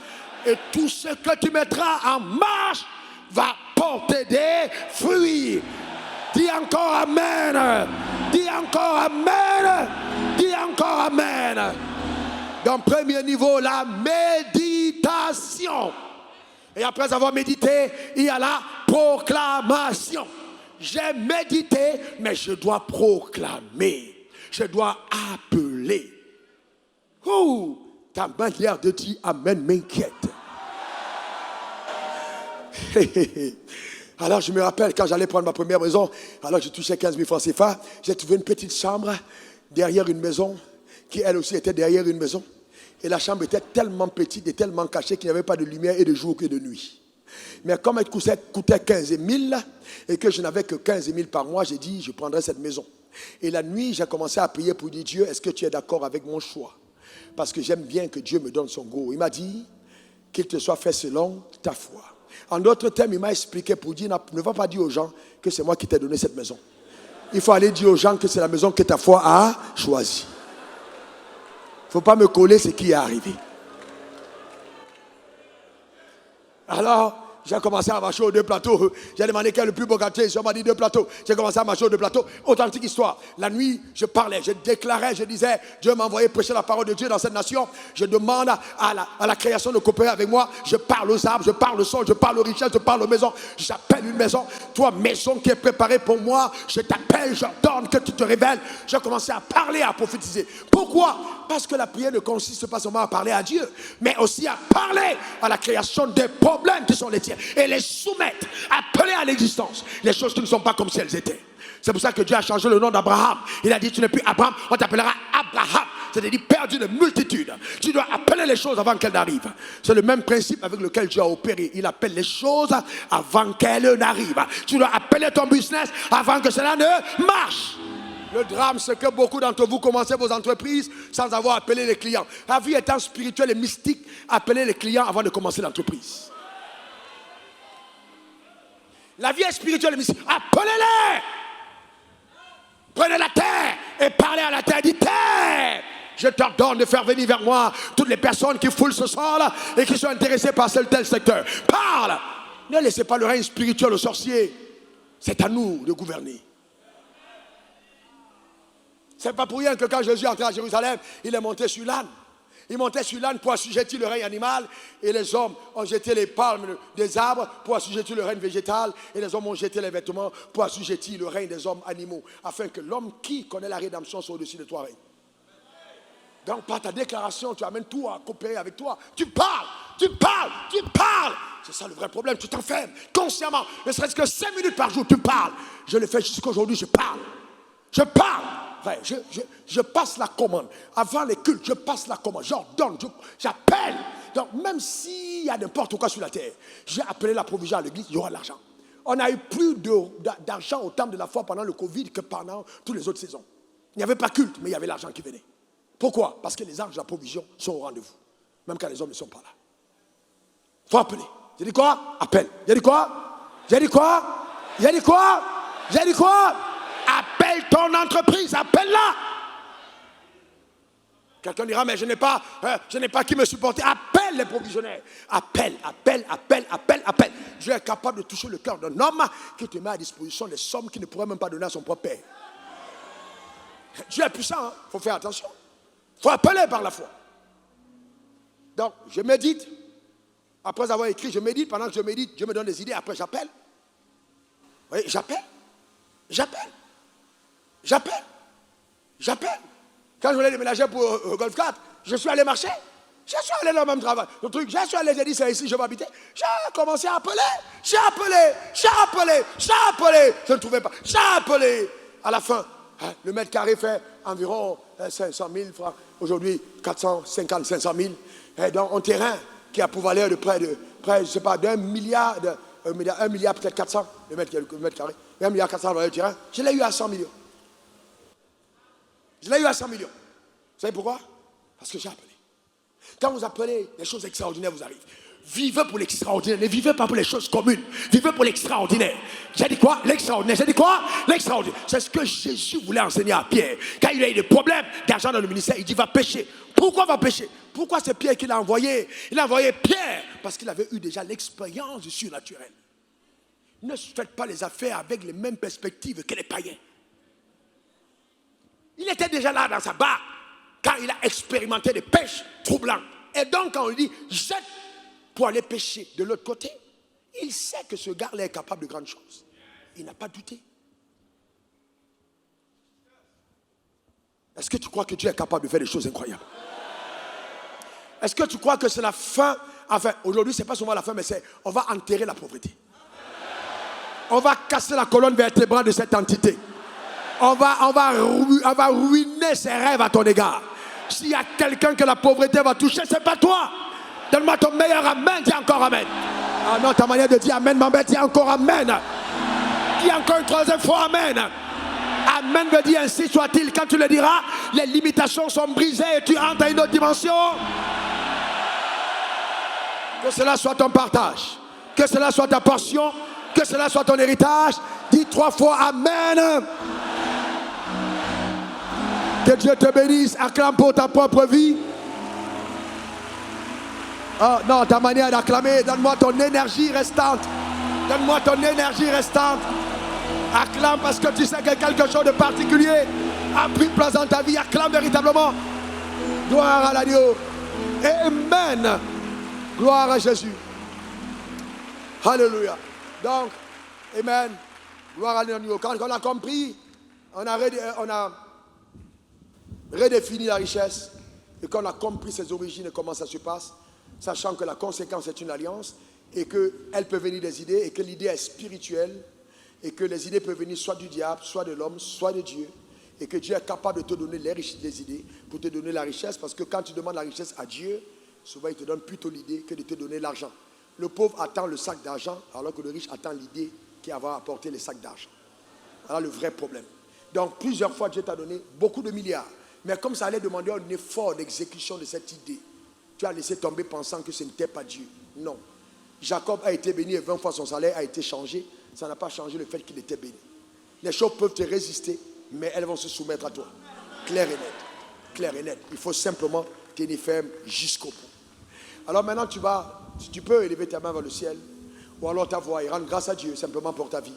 Et tout ce que tu mettras en marche va porter des fruits. Dis encore amen. Dis encore amen. Dis encore amen. Dans le premier niveau, la méditation. Et après avoir médité, il y a la proclamation. J'ai médité, mais je dois proclamer. Je dois appeler. Oh, ta manière de dire amen m'inquiète. Alors je me rappelle quand j'allais prendre ma première maison, alors je touchais 15 000 francs CFA, j'ai trouvé une petite chambre derrière une maison, qui elle aussi était derrière une maison. Et la chambre était tellement petite et tellement cachée qu'il n'y avait pas de lumière et de jour que de nuit. Mais comme elle coûtait 15 000 et que je n'avais que 15 000 par mois, j'ai dit je prendrai cette maison. Et la nuit, j'ai commencé à prier pour dire Dieu, est-ce que tu es d'accord avec mon choix? Parce que j'aime bien que Dieu me donne son go. Il m'a dit qu'il te soit fait selon ta foi. En d'autres termes, il m'a expliqué pour dire, ne va pas dire aux gens que c'est moi qui t'ai donné cette maison. Il faut aller dire aux gens que c'est la maison que ta foi a choisie. Il ne faut pas me coller ce qui est arrivé. Alors, j'ai commencé à marcher aux 2 plateaux. J'ai demandé quel est le plus beau quartier. On m'a dit 2 plateaux. J'ai commencé à marcher aux 2 plateaux. Authentique histoire. La nuit, je parlais, je déclarais, je disais, Dieu m'a envoyé prêcher la parole de Dieu dans cette nation. Je demande à la création de coopérer avec moi. Je parle aux arbres, je parle au sol, je parle aux richesses, je parle aux maisons. J'appelle une maison. Toi, maison qui est préparée pour moi, je t'appelle, j'ordonne que tu te révèles. J'ai commencé à parler, à prophétiser. Pourquoi? Parce que la prière ne consiste pas seulement à parler à Dieu, mais aussi à parler à la création des problèmes qui sont les tiens. Et les soumettre, appeler à l'existence les choses qui ne sont pas comme si elles étaient. C'est pour ça que Dieu a changé le nom d'Abraham. Il a dit tu n'es plus Abraham, on t'appellera Abraham. C'est-à-dire père d'une multitude. Tu dois appeler les choses avant qu'elles n'arrivent. C'est le même principe avec lequel Dieu a opéré. Il appelle les choses avant qu'elles n'arrivent. Tu dois appeler ton business avant que cela ne marche. Le drame, c'est que beaucoup d'entre vous commencez vos entreprises sans avoir appelé les clients. La vie étant spirituelle et mystique, appelez les clients avant de commencer l'entreprise. La vie est spirituelle et mystique. Appelez-les. Prenez la terre et parlez à la terre. Dites terre. Je t'ordonne de faire venir vers moi toutes les personnes qui foulent ce sol et qui sont intéressées par tel secteur. Parle. Ne laissez pas le règne spirituel aux sorciers. C'est à nous de gouverner. C'est pas pour rien que quand Jésus est entré à Jérusalem, il est monté sur l'âne. Il montait sur l'âne pour assujettir le règne animal et les hommes ont jeté les palmes des arbres pour assujettir le règne végétal et les hommes ont jeté les vêtements pour assujettir le règne des hommes animaux afin que l'homme qui connaît la rédemption soit au-dessus de toi règne. Donc par ta déclaration, tu amènes tout à coopérer avec toi. Tu parles, tu parles, tu parles. C'est ça le vrai problème, tu t'enfermes consciemment. Ne serait-ce que 5 minutes par jour, tu parles. Je le fais jusqu'à aujourd'hui, je parle. Je parle. Enfin, je passe la commande. Avant les cultes, je passe la commande. J'ordonne, j'appelle. Donc, même s'il y a n'importe quoi sur la terre, j'ai appelé la provision à l'église, il y aura de l'argent. On a eu plus d'argent au temps de la foi pendant le Covid que pendant toutes les autres saisons. Il n'y avait pas culte, mais il y avait l'argent qui venait. Pourquoi? Parce que les anges de la provision sont au rendez-vous. Même quand les hommes ne sont pas là. Il faut appeler. J'ai dit quoi? Appelle. J'ai dit quoi? J'ai dit quoi? J'ai dit quoi? J'ai dit quoi? Appelle ton entreprise, appelle-la. Quelqu'un dira, mais je n'ai pas qui me supporter. Appelle les provisionnaires. Appelle. Dieu est capable de toucher le cœur d'un homme qui te met à disposition des sommes qu'il ne pourrait même pas donner à son propre père. Dieu est puissant, il faut faire attention. Il faut appeler par la foi. Donc, je médite. Après avoir écrit, je médite. Pendant que je médite, Dieu me donne des idées. Après, j'appelle. Oui, j'appelle. Quand je voulais déménager pour Golf 4, je suis allé marcher. Je suis allé dans le même travail. Le truc, je suis allé, j'ai dit, c'est ici, je vais habiter. J'ai commencé à appeler. J'ai appelé. Je ne trouvais pas. J'ai appelé. À la fin, le mètre carré fait environ 500 000 francs. Aujourd'hui, 450, 500 000. Et donc, un terrain qui a pour valeur de près, je ne sais pas, d'1 milliard, 1 milliard peut-être 400, le mètre carré. 1 milliard 400 dans le terrain. Je l'ai eu à 100 millions. Vous savez pourquoi? Parce que j'ai appelé. Quand vous appelez, les choses extraordinaires vous arrivent. Vivez pour l'extraordinaire, ne vivez pas pour les choses communes. Vivez pour l'extraordinaire. J'ai dit quoi? L'extraordinaire. L'extraordinaire. C'est ce que Jésus voulait enseigner à Pierre. Quand il a eu des problèmes d'argent dans le ministère, il dit va pécher. Pourquoi va pécher? Pourquoi c'est Pierre qui l'a envoyé? Il a envoyé Pierre parce qu'il avait eu déjà l'expérience du surnaturel. Ne faites pas les affaires avec les mêmes perspectives que les païens. Il était déjà là dans sa barque quand il a expérimenté des pêches troublantes. Et donc quand on lui dit jette pour aller pêcher de l'autre côté, il sait que ce gars-là est capable de grandes choses. Il n'a pas douté. Est-ce que tu crois que Dieu est capable de faire des choses incroyables? Est-ce que tu crois que c'est la fin? Enfin, aujourd'hui, ce n'est pas seulement la fin, mais on va enterrer la pauvreté. On va casser la colonne vertébrale de cette entité. On va ruiner ses rêves à ton égard. S'il y a quelqu'un que la pauvreté va toucher, ce n'est pas toi. Donne-moi ton meilleur amen, dis encore amen. Ah non, ta manière de dire amen m'embête, dis encore amen. Dis encore une troisième fois amen. Amen veut dire ainsi soit-il. Quand tu le diras, les limitations sont brisées et tu entres à une autre dimension. Que cela soit ton partage, que cela soit ta portion, que cela soit ton héritage. Dis 3 fois amen. Que Dieu te bénisse. Acclame pour ta propre vie. Oh non, ta manière d'acclamer, donne-moi ton énergie restante. Acclame parce que tu sais que quelque chose de particulier a pris place dans ta vie. Acclame véritablement. Gloire à l'agneau. Amen. Gloire à Jésus. Alléluia. Donc, amen. Gloire à l'agneau. Quand on a compris, on a redéfini la richesse. Et quand on a compris ses origines et comment ça se passe, sachant que la conséquence est une alliance et qu'elle peut venir des idées et que l'idée est spirituelle et que les idées peuvent venir soit du diable, soit de l'homme, soit de Dieu et que Dieu est capable de te donner les richesses des idées pour te donner la richesse parce que quand tu demandes la richesse à Dieu, souvent il te donne plutôt l'idée que de te donner l'argent. Le pauvre attend le sac d'argent alors que le riche attend l'idée qui va apporter les sacs d'argent. Voilà le vrai problème. Donc plusieurs fois Dieu t'a donné beaucoup de milliards. Mais comme ça allait demander un effort d'exécution de cette idée, tu as laissé tomber pensant que ce n'était pas Dieu. Non. Jacob a été béni et 20 fois son salaire a été changé. Ça n'a pas changé le fait qu'il était béni. Les choses peuvent te résister, mais elles vont se soumettre à toi. Clair et net. Clair et net. Il faut simplement tenir ferme jusqu'au bout. Alors maintenant, tu peux élever ta main vers le ciel, ou alors ta voix et rendre grâce à Dieu simplement pour ta vie.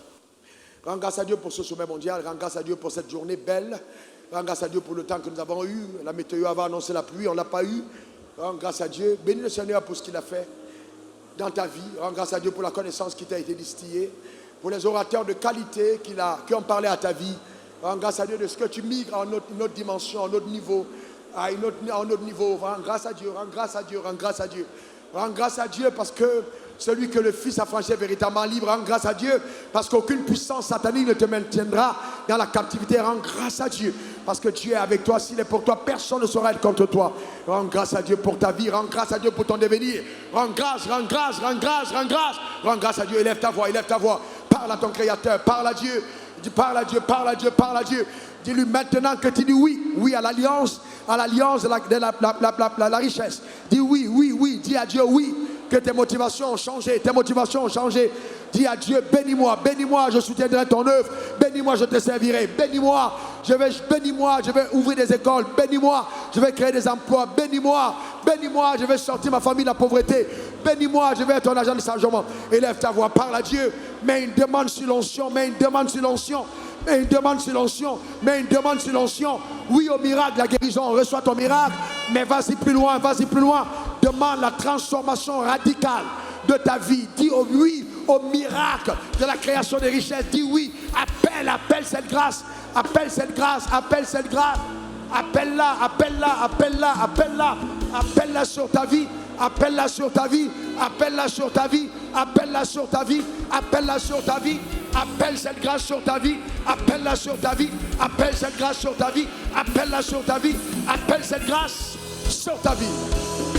Rends grâce à Dieu pour ce sommet mondial. Rends grâce à Dieu pour cette journée belle. Rends grâce à Dieu pour le temps que nous avons eu. La météo avait annoncé la pluie, on ne l'a pas eu. Rends grâce à Dieu. Bénis le Seigneur pour ce qu'il a fait dans ta vie. Rends grâce à Dieu pour la connaissance qui t'a été distillée. Pour les orateurs de qualité qui ont parlé à ta vie. Rends grâce à Dieu de ce que tu migres à une autre dimension, à un autre niveau. À un autre niveau. Rends grâce à Dieu, rends grâce à Dieu, rends grâce à Dieu. Rends grâce à Dieu parce que celui que le Fils a franchi est véritablement libre. Rends grâce à Dieu parce qu'aucune puissance satanique ne te maintiendra dans la captivité. Rends grâce à Dieu parce que Dieu est avec toi. S'il est pour toi, personne ne saura être contre toi. Rends grâce à Dieu pour ta vie. Rends grâce à Dieu pour ton devenir. Rends grâce, rends grâce, rends grâce, rends grâce. Rends grâce à Dieu. Élève ta voix, élève ta voix. Parle à ton Créateur, parle à Dieu. Dis parle à Dieu, parle à Dieu, parle à Dieu. Dis-lui maintenant que tu dis oui, oui à l'alliance de la richesse. Dis oui, oui, oui. Dis à Dieu oui. Que tes motivations ont changé, Dis à Dieu, bénis-moi, je soutiendrai ton œuvre. Bénis-moi, je te servirai. Bénis-moi, je vais ouvrir des écoles. Bénis-moi, je vais créer des emplois. Bénis-moi, bénis-moi, je vais sortir ma famille de la pauvreté. Bénis-moi, je vais être un agent de changement. Élève ta voix, parle à Dieu. Mets une demande sur l'onction, mets une demande sur l'onction. Mets une demande sur l'onction, mets une demande sur l'onction. Oui au miracle, la guérison, reçois ton miracle. Mais vas-y plus loin, vas-y plus loin. Demande la transformation radicale de ta vie. Dis oui au miracle de la création des richesses. Dis oui, appelle cette grâce. Appelle cette grâce, appelle cette grâce. Appelle-la, appelle-la, appelle-la, appelle-la. Appelle-la sur ta vie. Appelle-la sur ta vie, appelle-la sur ta vie, appelle-la sur ta vie, appelle-la sur ta vie, appelle cette grâce sur ta vie, appelle-la sur ta vie, appelle cette grâce sur ta vie, appelle-la sur ta vie, appelle cette grâce sur ta vie.